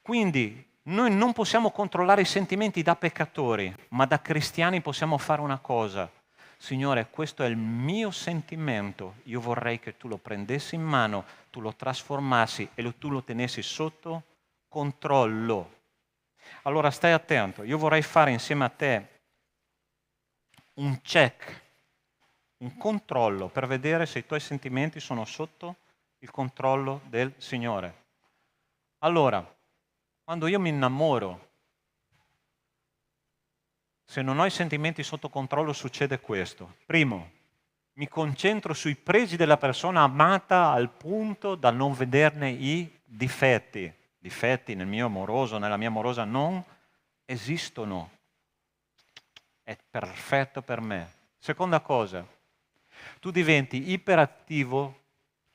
Quindi noi non possiamo controllare i sentimenti da peccatori, ma da cristiani possiamo fare una cosa: Signore, questo è il mio sentimento, io vorrei che tu lo prendessi in mano, tu lo trasformassi e tu lo tenessi sotto controllo. Allora stai attento, io vorrei fare insieme a te un check, un controllo per vedere se i tuoi sentimenti sono sotto il controllo del Signore. Allora, quando io mi innamoro, se non ho i sentimenti sotto controllo succede questo. Primo, mi concentro sui pregi della persona amata al punto da non vederne i difetti. Difetti nel mio amoroso, nella mia amorosa non esistono. È perfetto per me. Seconda cosa, tu diventi iperattivo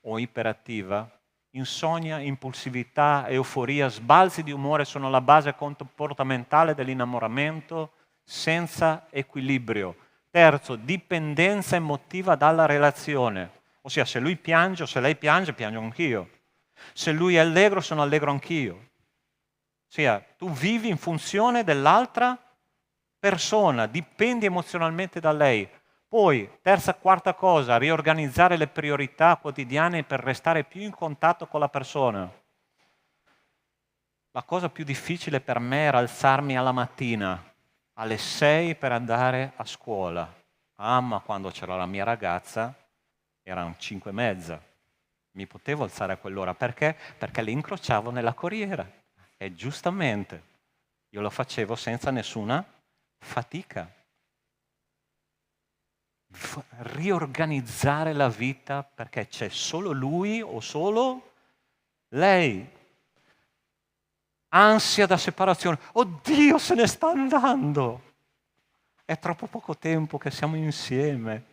o iperattiva, insonnia, impulsività, euforia, sbalzi di umore sono la base comportamentale dell'innamoramento senza equilibrio. Terzo, dipendenza emotiva dalla relazione. Ossia, se lui piange o se lei piange, piango anch'io. Se lui è allegro, sono allegro anch'io. Ossia, tu vivi in funzione dell'altra persona, dipendi emozionalmente da lei. Poi, terza, quarta cosa, riorganizzare le priorità quotidiane per restare più in contatto con la persona. La cosa più difficile per me era alzarmi alla mattina, alle 6 per andare a scuola. Ma quando c'era la mia ragazza erano 5:30. Mi potevo alzare a quell'ora. Perché? Perché le incrociavo nella corriera. E giustamente io lo facevo senza nessuna fatica. Riorganizzare la vita perché c'è solo lui o solo lei. Ansia da separazione. Oddio, se ne sta andando. È troppo poco tempo che siamo insieme.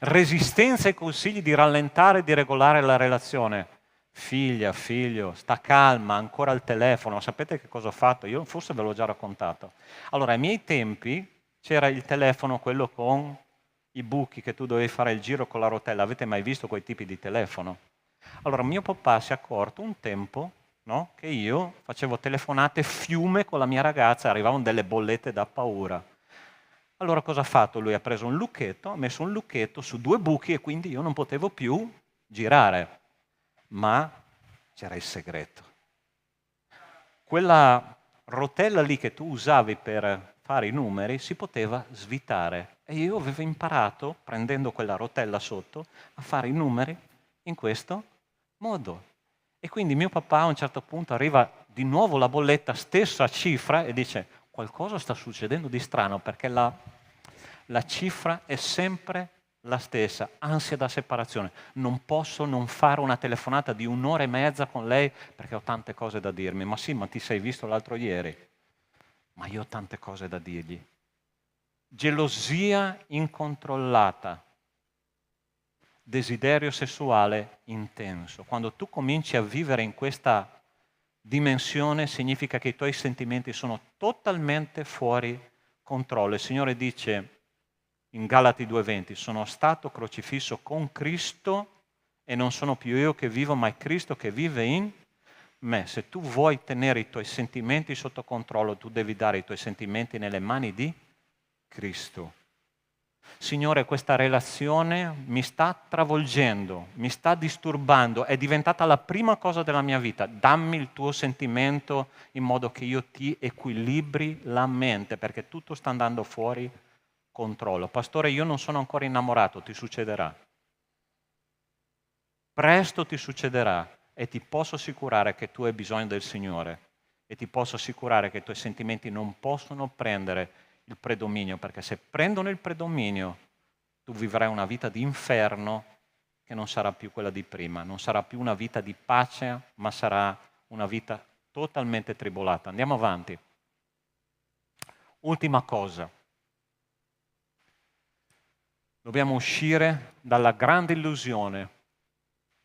Resistenza ai consigli di rallentare e di regolare la relazione. Figlia, figlio, sta calma, ancora al telefono. Sapete che cosa ho fatto? Io forse ve l'ho già raccontato. Allora, ai miei tempi c'era il telefono, quello con i buchi che tu dovevi fare il giro con la rotella. Avete mai visto quei tipi di telefono? Allora, mio papà si è accorto un tempo, no, che io facevo telefonate fiume con la mia ragazza, arrivavano delle bollette da paura. Allora cosa ha fatto? Lui ha preso un lucchetto, ha messo un lucchetto su 2 buchi e quindi io non potevo più girare. Ma c'era il segreto. Quella rotella lì che tu usavi per fare i numeri si poteva svitare e io avevo imparato, prendendo quella rotella sotto, a fare i numeri in questo modo. E quindi mio papà a un certo punto arriva di nuovo la bolletta, stessa cifra, e dice qualcosa sta succedendo di strano perché la cifra è sempre la stessa, ansia da separazione. Non posso non fare una telefonata di 1 ora e mezza con lei perché ho tante cose da dirmi. Ma sì, ma ti sei visto l'altro ieri? Ma io ho tante cose da dirgli. Gelosia incontrollata, desiderio sessuale intenso. Quando tu cominci a vivere in questa dimensione significa che i tuoi sentimenti sono totalmente fuori controllo. Il Signore dice in Galati 2:20, sono stato crocifisso con Cristo e non sono più io che vivo, ma è Cristo che vive in me. Se tu vuoi tenere i tuoi sentimenti sotto controllo, tu devi dare i tuoi sentimenti nelle mani di Cristo. Signore, questa relazione mi sta travolgendo, mi sta disturbando, è diventata la prima cosa della mia vita. Dammi il tuo sentimento in modo che io ti equilibri la mente, perché tutto sta andando fuori controllo. Pastore, io non sono ancora innamorato, ti succederà. Presto ti succederà e ti posso assicurare che tu hai bisogno del Signore e ti posso assicurare che i tuoi sentimenti non possono prendere il predominio, perché se prendono il predominio tu vivrai una vita di inferno che non sarà più quella di prima, non sarà più una vita di pace, ma sarà una vita totalmente tribolata. Andiamo avanti. Ultima cosa. Dobbiamo uscire dalla grande illusione.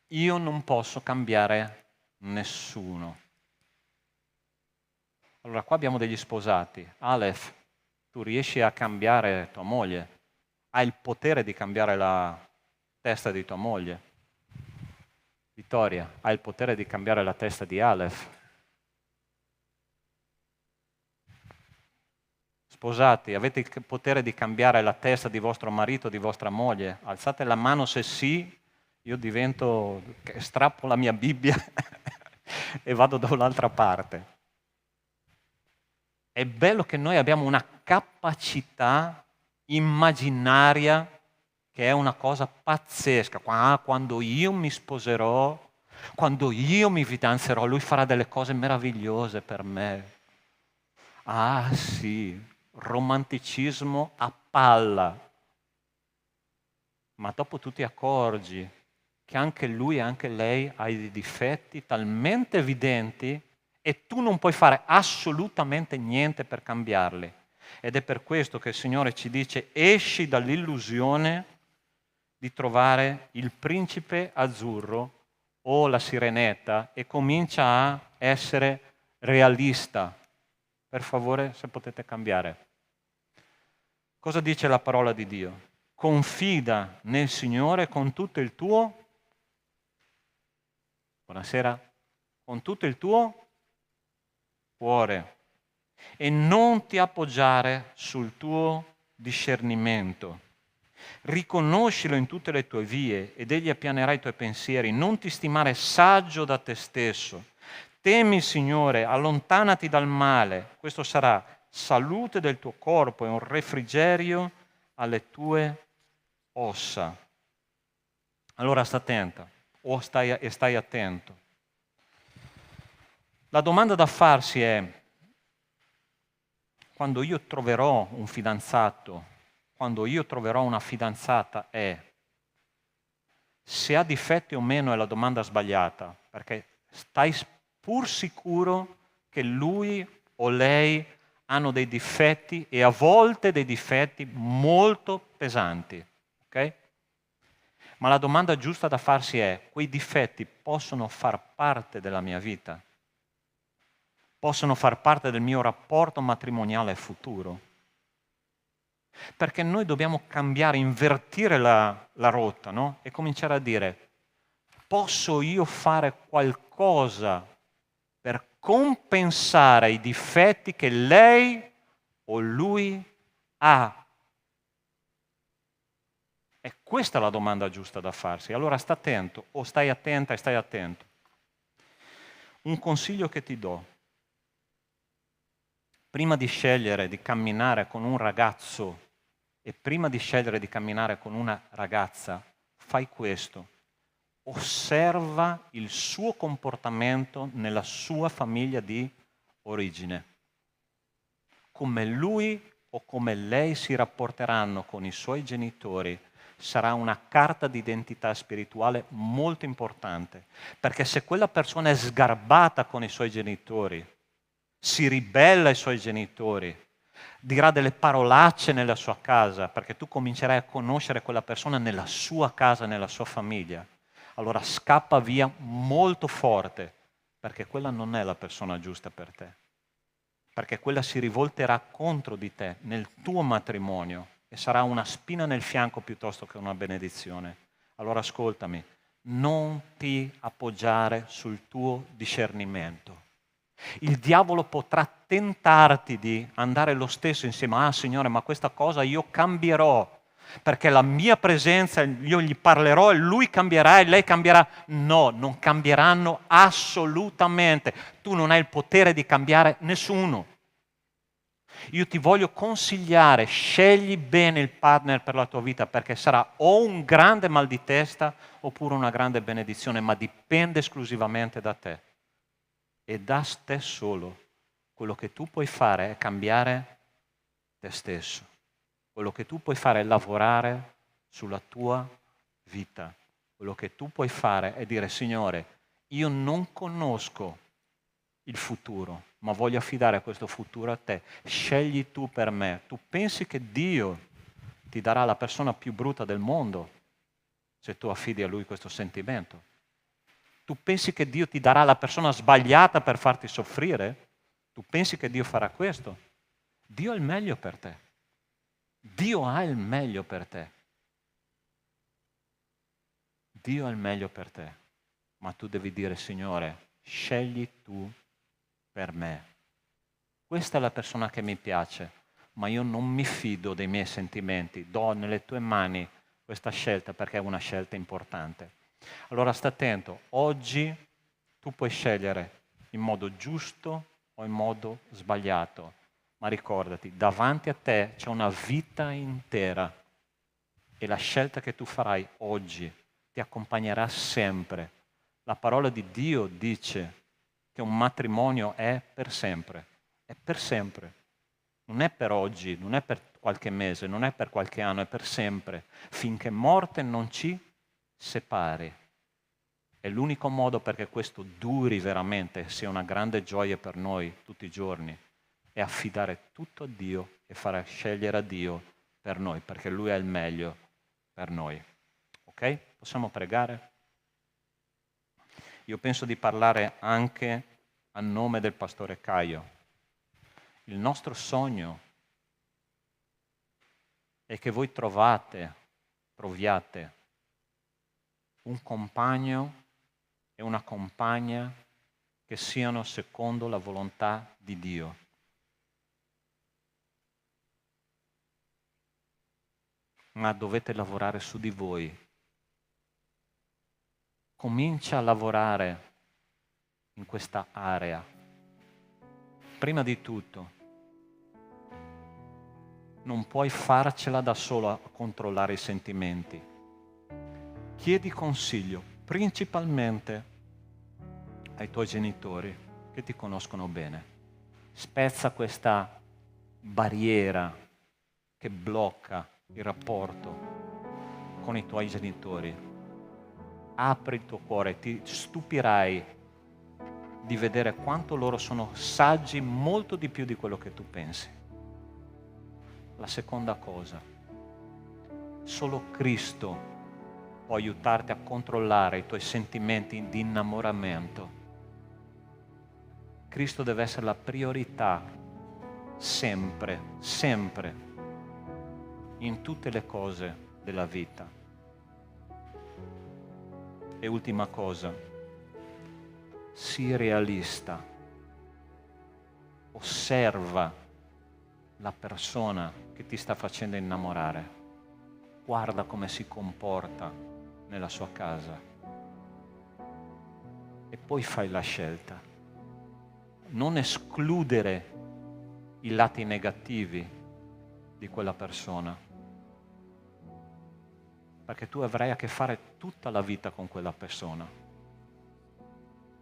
Io non posso cambiare nessuno. Allora qua abbiamo degli sposati. Aleph, tu riesci a cambiare tua moglie? Hai il potere di cambiare la testa di tua moglie? Vittoria, hai il potere di cambiare la testa di Aleph? Sposati, avete il potere di cambiare la testa di vostro marito, di vostra moglie? Alzate la mano se sì, io divento, strappo la mia Bibbia e vado da un'altra parte. È bello che noi abbiamo una capacità immaginaria che è una cosa pazzesca. Quando io mi sposerò, quando io mi fidanzerò, lui farà delle cose meravigliose per me. Ah sì, romanticismo a palla. Ma dopo tu ti accorgi che anche lui e anche lei hai dei difetti talmente evidenti e tu non puoi fare assolutamente niente per cambiarli. Ed è per questo che il Signore ci dice: esci dall'illusione di trovare il principe azzurro o la sirenetta e comincia a essere realista. Per favore, se potete cambiare. Cosa dice la parola di Dio? Confida nel Signore con tutto il tuo... Buonasera. Con tutto il tuo cuore e non ti appoggiare sul tuo discernimento. Riconoscilo in tutte le tue vie ed egli appianerà i tuoi pensieri. Non ti stimare saggio da te stesso. Temi il Signore, allontanati dal male. Questo sarà salute del tuo corpo e un refrigerio alle tue ossa. Allora sta attenta o stai attento. La domanda da farsi è: quando io troverò un fidanzato, quando io troverò una fidanzata, se ha difetti o meno è la domanda sbagliata, perché stai pur sicuro che lui o lei hanno dei difetti e a volte dei difetti molto pesanti, ok? Ma la domanda giusta da farsi è: quei difetti possono far parte della mia vita? Possono far parte del mio rapporto matrimoniale futuro? Perché noi dobbiamo cambiare, invertire la rotta, no? E cominciare a dire: posso io fare qualcosa per compensare i difetti che lei o lui ha Questa è la domanda giusta da farsi. Allora sta attento, o stai attenta e stai attento. Un consiglio che ti do: prima di scegliere di camminare con un ragazzo e prima di scegliere di camminare con una ragazza, fai questo. Osserva il suo comportamento nella sua famiglia di origine. Come lui o come lei si rapporteranno con i suoi genitori sarà una carta d'identità spirituale molto importante, perché se quella persona è sgarbata con i suoi genitori, si ribella ai suoi genitori, dirà delle parolacce nella sua casa, perché tu comincerai a conoscere quella persona nella sua casa, nella sua famiglia, allora scappa via molto forte, perché quella non è la persona giusta per te, perché quella si rivolterà contro di te nel tuo matrimonio e sarà una spina nel fianco piuttosto che una benedizione. Allora ascoltami, non ti appoggiare sul tuo discernimento. Il diavolo potrà tentarti di andare lo stesso insieme. Ah, Signore, ma questa cosa io cambierò, perché la mia presenza, io gli parlerò e lui cambierà e lei cambierà. No, non cambieranno assolutamente. Tu non hai il potere di cambiare nessuno. Io ti voglio consigliare, scegli bene il partner per la tua vita, perché sarà o un grande mal di testa oppure una grande benedizione, ma dipende esclusivamente da te. E da te solo. Quello che tu puoi fare è cambiare te stesso. Quello che tu puoi fare è lavorare sulla tua vita. Quello che tu puoi fare è dire: Signore, io non conosco il futuro, ma voglio affidare questo futuro a te. Scegli tu per me. Tu pensi che Dio ti darà la persona più brutta del mondo se tu affidi a Lui questo sentimento? Tu pensi che Dio ti darà la persona sbagliata per farti soffrire? Tu pensi che Dio farà questo? Dio ha il meglio per te. Dio ha il meglio per te. Dio ha il meglio per te. Ma tu devi dire: Signore, scegli tu per me. Questa è la persona che mi piace, ma io non mi fido dei miei sentimenti. Do nelle tue mani questa scelta perché è una scelta importante. Allora sta attento, oggi tu puoi scegliere in modo giusto o in modo sbagliato, ma ricordati, davanti a te c'è una vita intera e la scelta che tu farai oggi ti accompagnerà sempre. La parola di Dio dice che un matrimonio è per sempre, non è per oggi, non è per qualche mese, non è per qualche anno, è per sempre, finché morte non ci separi. È l'unico modo perché questo duri veramente, sia una grande gioia per noi tutti i giorni, è affidare tutto a Dio e fare scegliere a Dio per noi, perché Lui ha il meglio per noi. Ok? Possiamo pregare? Io penso di parlare anche a nome del pastore Caio. Il nostro sogno è che voi troviate un compagno e una compagna che siano secondo la volontà di Dio. Ma dovete lavorare su di voi. Comincia a lavorare in questa area. Prima di tutto, non puoi farcela da solo a controllare i sentimenti. Chiedi consiglio, principalmente ai tuoi genitori che ti conoscono bene. Spezza questa barriera che blocca il rapporto con i tuoi genitori. Apri il tuo cuore, ti stupirai di vedere quanto loro sono saggi, molto di più di quello che tu pensi. La seconda cosa, solo Cristo può aiutarti a controllare i tuoi sentimenti di innamoramento. Cristo deve essere la priorità sempre, sempre, in tutte le cose della vita. E ultima cosa, sii realista. Osserva la persona che ti sta facendo innamorare. guarda come si comporta nella sua casa e poi fai la scelta. Non escludere i lati negativi di quella persona, perché tu avrai a che fare tutta la vita con quella persona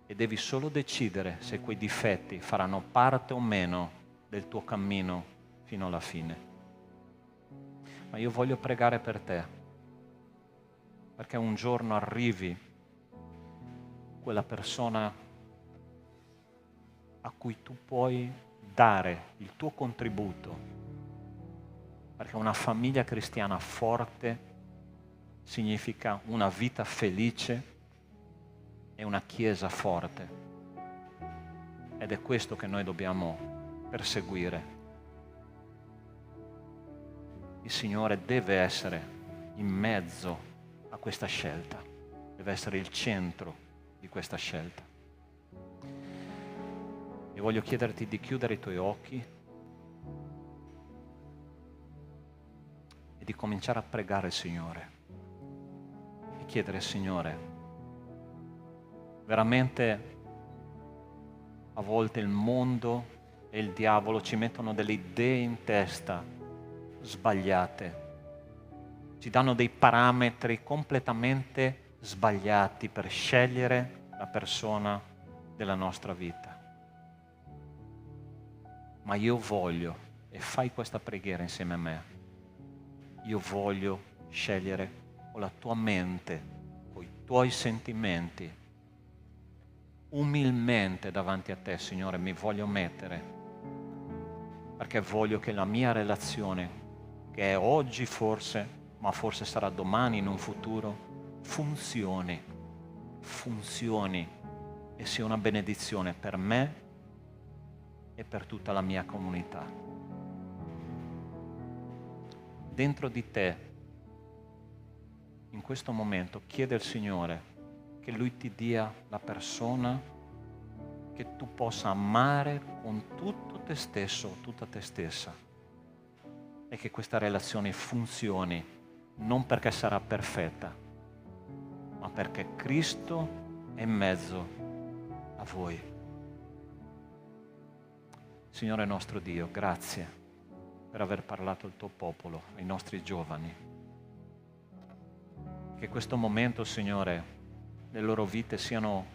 e devi solo decidere se quei difetti faranno parte o meno del tuo cammino fino alla fine. Ma io voglio pregare per te, perché un giorno arrivi quella persona a cui tu puoi dare il tuo contributo, perché una famiglia cristiana forte significa una vita felice e una chiesa forte. Ed è questo che noi dobbiamo perseguire. Il Signore deve essere in mezzo a questa scelta, deve essere il centro di questa scelta. E voglio chiederti di chiudere i tuoi occhi e di cominciare a pregare il Signore e chiedere al Signore, veramente a volte il mondo e il diavolo ci mettono delle idee in testa sbagliate, ci danno dei parametri completamente sbagliati per scegliere la persona della nostra vita. Ma io voglio, e fai questa preghiera insieme a me, io voglio scegliere con la tua mente, con i tuoi sentimenti, umilmente davanti a te, Signore, mi voglio mettere, perché voglio che la mia relazione, che è oggi forse, ma forse sarà domani in un futuro, funzioni e sia una benedizione per me e per tutta la mia comunità. Dentro di te, in questo momento, chiede al Signore che Lui ti dia la persona che tu possa amare con tutto te stesso, tutta te stessa, e che questa relazione funzioni non perché sarà perfetta, ma perché Cristo è in mezzo a voi. Signore nostro Dio, grazie per aver parlato al tuo popolo, ai nostri giovani. Che questo momento, Signore, le loro vite siano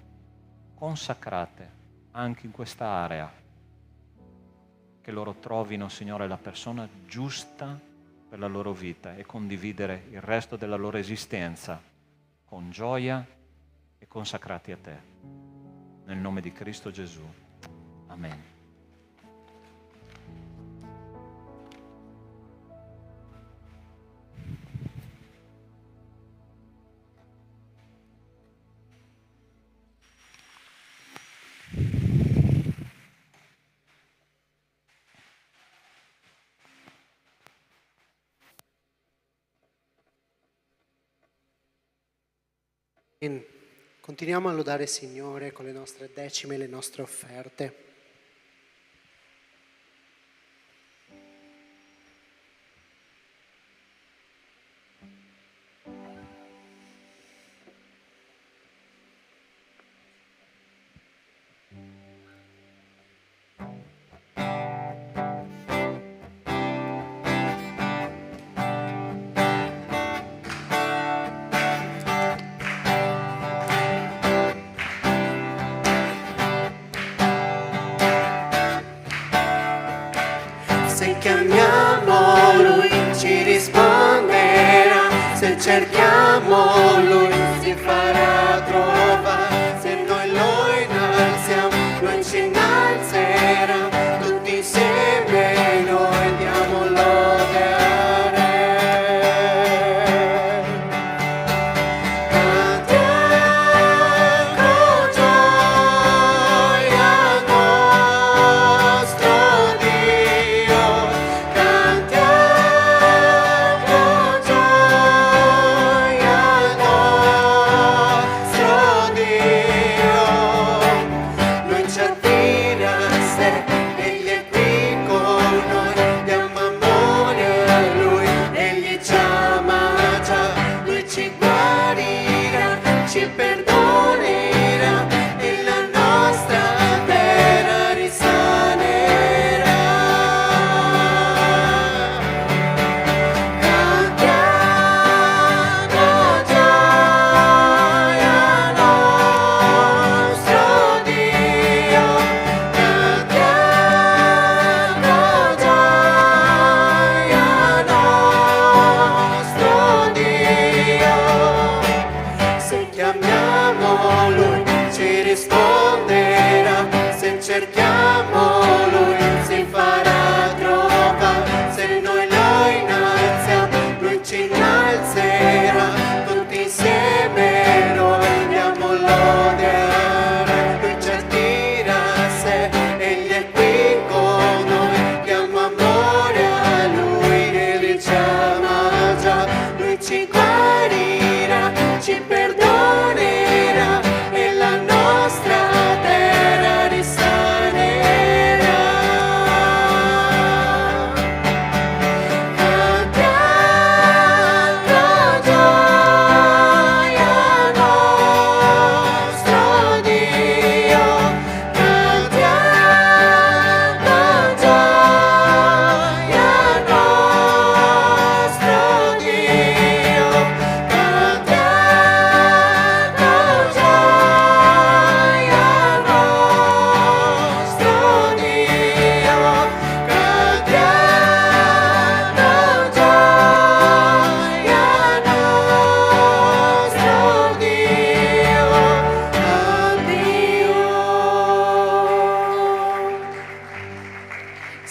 consacrate anche in questa area. Che loro trovino, Signore, la persona giusta per la loro vita e condividere il resto della loro esistenza con gioia e consacrati a te. Nel nome di Cristo Gesù. Amen. Continuiamo a lodare il Signore con le nostre decime e le nostre offerte. Se chiamiamo Lui ci risponderà, se cerchiamo Lui si farà trovare, se noi lo innalziamo Lui ci innalzerà, tutti insieme noi diamo lode a Re. Cantiamo con gioia al nostro Dio, cantiamo con gioia al nostro Dio.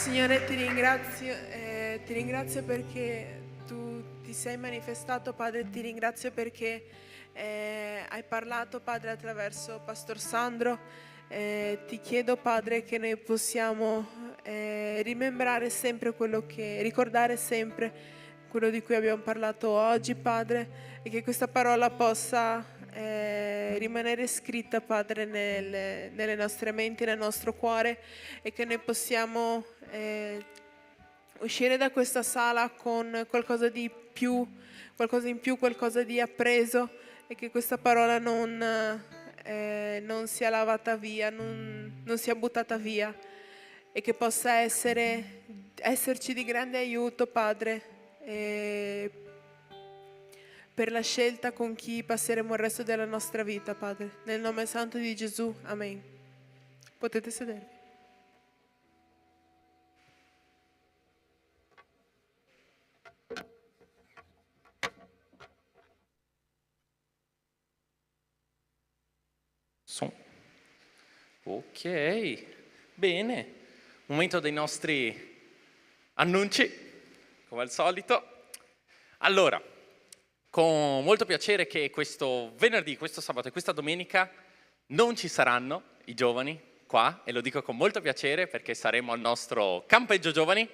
Signore, ti ringrazio perché tu ti sei manifestato, Padre, ti ringrazio perché hai parlato, Padre, attraverso Pastor Sandro. Ti chiedo, Padre, che noi possiamo ricordare sempre quello di cui abbiamo parlato oggi, Padre, e che questa parola possa rimanere scritta, Padre, nelle nostre menti, nel nostro cuore, e che noi possiamo uscire da questa sala con qualcosa in più, qualcosa di appreso, e che questa parola non sia lavata via, non sia buttata via, e che possa esserci di grande aiuto, Padre, per la scelta con chi passeremo il resto della nostra vita, Padre. Nel nome santo di Gesù, amen. Potete sedervi. Ok, bene. Momento dei nostri annunci, come al solito. Allora, con molto piacere che questo venerdì, questo sabato e questa domenica non ci saranno i giovani qua, e lo dico con molto piacere perché saremo al nostro campeggio giovani.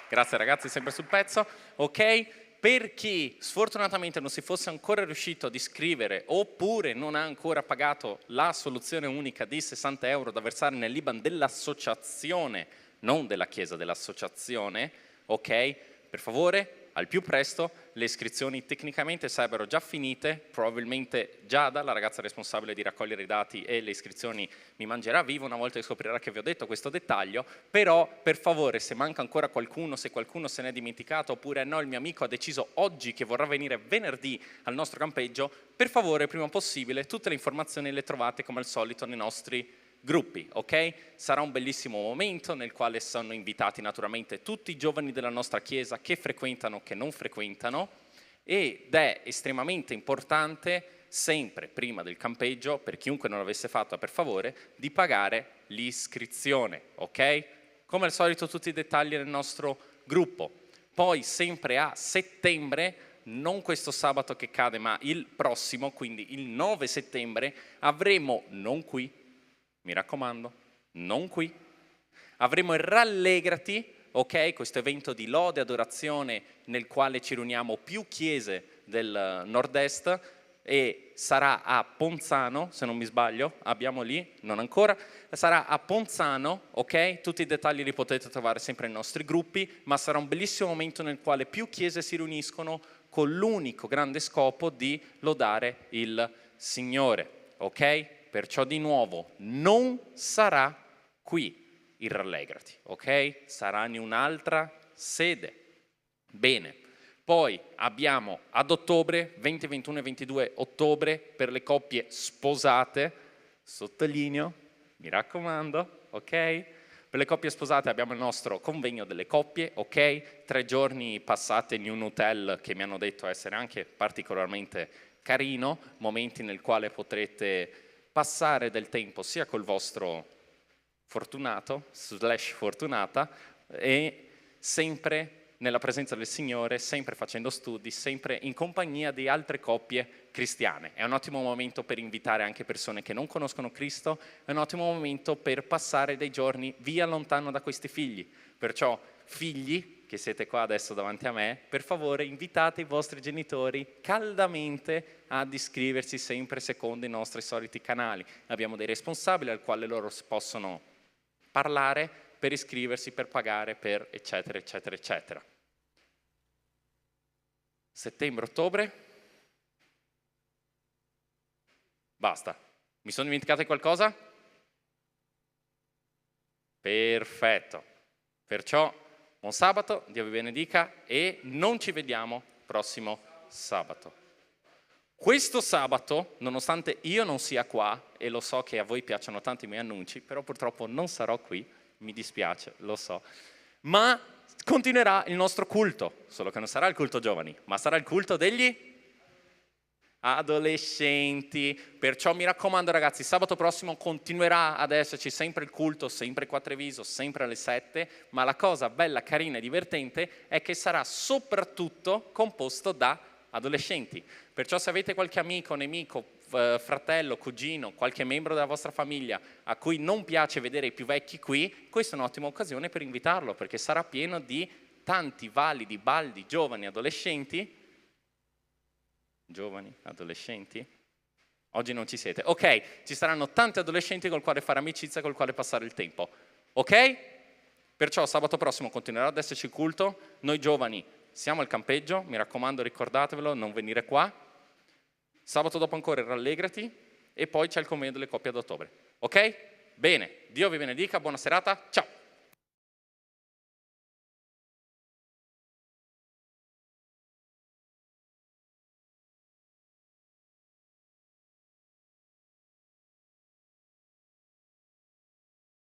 Grazie ragazzi, sempre sul pezzo. Ok? Per chi sfortunatamente non si fosse ancora riuscito ad iscrivere oppure non ha ancora pagato la soluzione unica di 60 euro da versare nell'IBAN dell'associazione, non della chiesa, dell'associazione, ok? Per favore, al più presto, le iscrizioni tecnicamente sarebbero già finite, probabilmente Giada, la ragazza responsabile di raccogliere i dati e le iscrizioni, mi mangerà vivo una volta che scoprirà che vi ho detto questo dettaglio, però per favore, se manca ancora qualcuno, se qualcuno se n'è dimenticato, oppure no, il mio amico ha deciso oggi che vorrà venire venerdì al nostro campeggio, per favore, prima possibile, tutte le informazioni le trovate come al solito nei nostri gruppi, ok? Sarà un bellissimo momento nel quale sono invitati naturalmente tutti i giovani della nostra chiesa che frequentano, che non frequentano, ed è estremamente importante sempre prima del campeggio, per chiunque non l'avesse fatta per favore, di pagare l'iscrizione, ok? Come al solito tutti i dettagli nel nostro gruppo. Poi sempre a settembre, non questo sabato che cade ma il prossimo, quindi il 9 settembre, avremo, non qui, mi raccomando, non qui, avremo il Rallegrati, ok? Questo evento di lode e adorazione nel quale ci riuniamo più chiese del nord-est, e sarà a Ponzano, se non mi sbaglio, abbiamo lì, non ancora, sarà a Ponzano, ok? Tutti i dettagli li potete trovare sempre nei nostri gruppi, ma sarà un bellissimo momento nel quale più chiese si riuniscono con l'unico grande scopo di lodare il Signore, ok? Perciò di nuovo non sarà qui il Rallegrati, ok? Sarà in un'altra sede. Bene, poi abbiamo ad ottobre, 20, 21 e 22 ottobre, per le coppie sposate, sottolineo, mi raccomando, ok? Per le coppie sposate abbiamo il nostro convegno delle coppie, ok? 3 giorni passati in un hotel che mi hanno detto essere anche particolarmente carino, momenti nel quale potrete passare del tempo sia col vostro fortunato, / fortunata, e sempre nella presenza del Signore, sempre facendo studi, sempre in compagnia di altre coppie cristiane. È un ottimo momento per invitare anche persone che non conoscono Cristo, è un ottimo momento per passare dei giorni via lontano da questi figli. Perciò, figli che siete qua adesso davanti a me, per favore invitate i vostri genitori caldamente ad iscriversi sempre secondo i nostri soliti canali. Abbiamo dei responsabili al quale loro possono parlare per iscriversi, per pagare, per eccetera, eccetera, eccetera. Settembre, ottobre. Basta. Mi sono dimenticato qualcosa? Perfetto. Perciò buon sabato, Dio vi benedica, e non ci vediamo prossimo sabato. Questo sabato, nonostante io non sia qua, e lo so che a voi piacciono tanto i miei annunci, però purtroppo non sarò qui, mi dispiace, lo so, ma continuerà il nostro culto, solo che non sarà il culto giovani, ma sarà il culto degli adolescenti. Perciò mi raccomando ragazzi, sabato prossimo continuerà ad esserci sempre il culto, sempre qua a Treviso, sempre alle 7, ma la cosa bella, carina e divertente è che sarà soprattutto composto da adolescenti. Perciò se avete qualche amico, nemico, fratello, cugino, qualche membro della vostra famiglia a cui non piace vedere i più vecchi qui, questa è un'ottima occasione per invitarlo, perché sarà pieno di tanti validi, baldi, giovani, adolescenti. Giovani, adolescenti? Oggi non ci siete. Ok, ci saranno tanti adolescenti col quale fare amicizia, col quale passare il tempo. Ok? Perciò sabato prossimo continuerà ad esserci culto. Noi giovani siamo al campeggio, mi raccomando ricordatevelo, non venire qua. Sabato dopo ancora il Rallegrati e poi c'è il convegno delle coppie ad ottobre. Ok? Bene, Dio vi benedica, buona serata, ciao!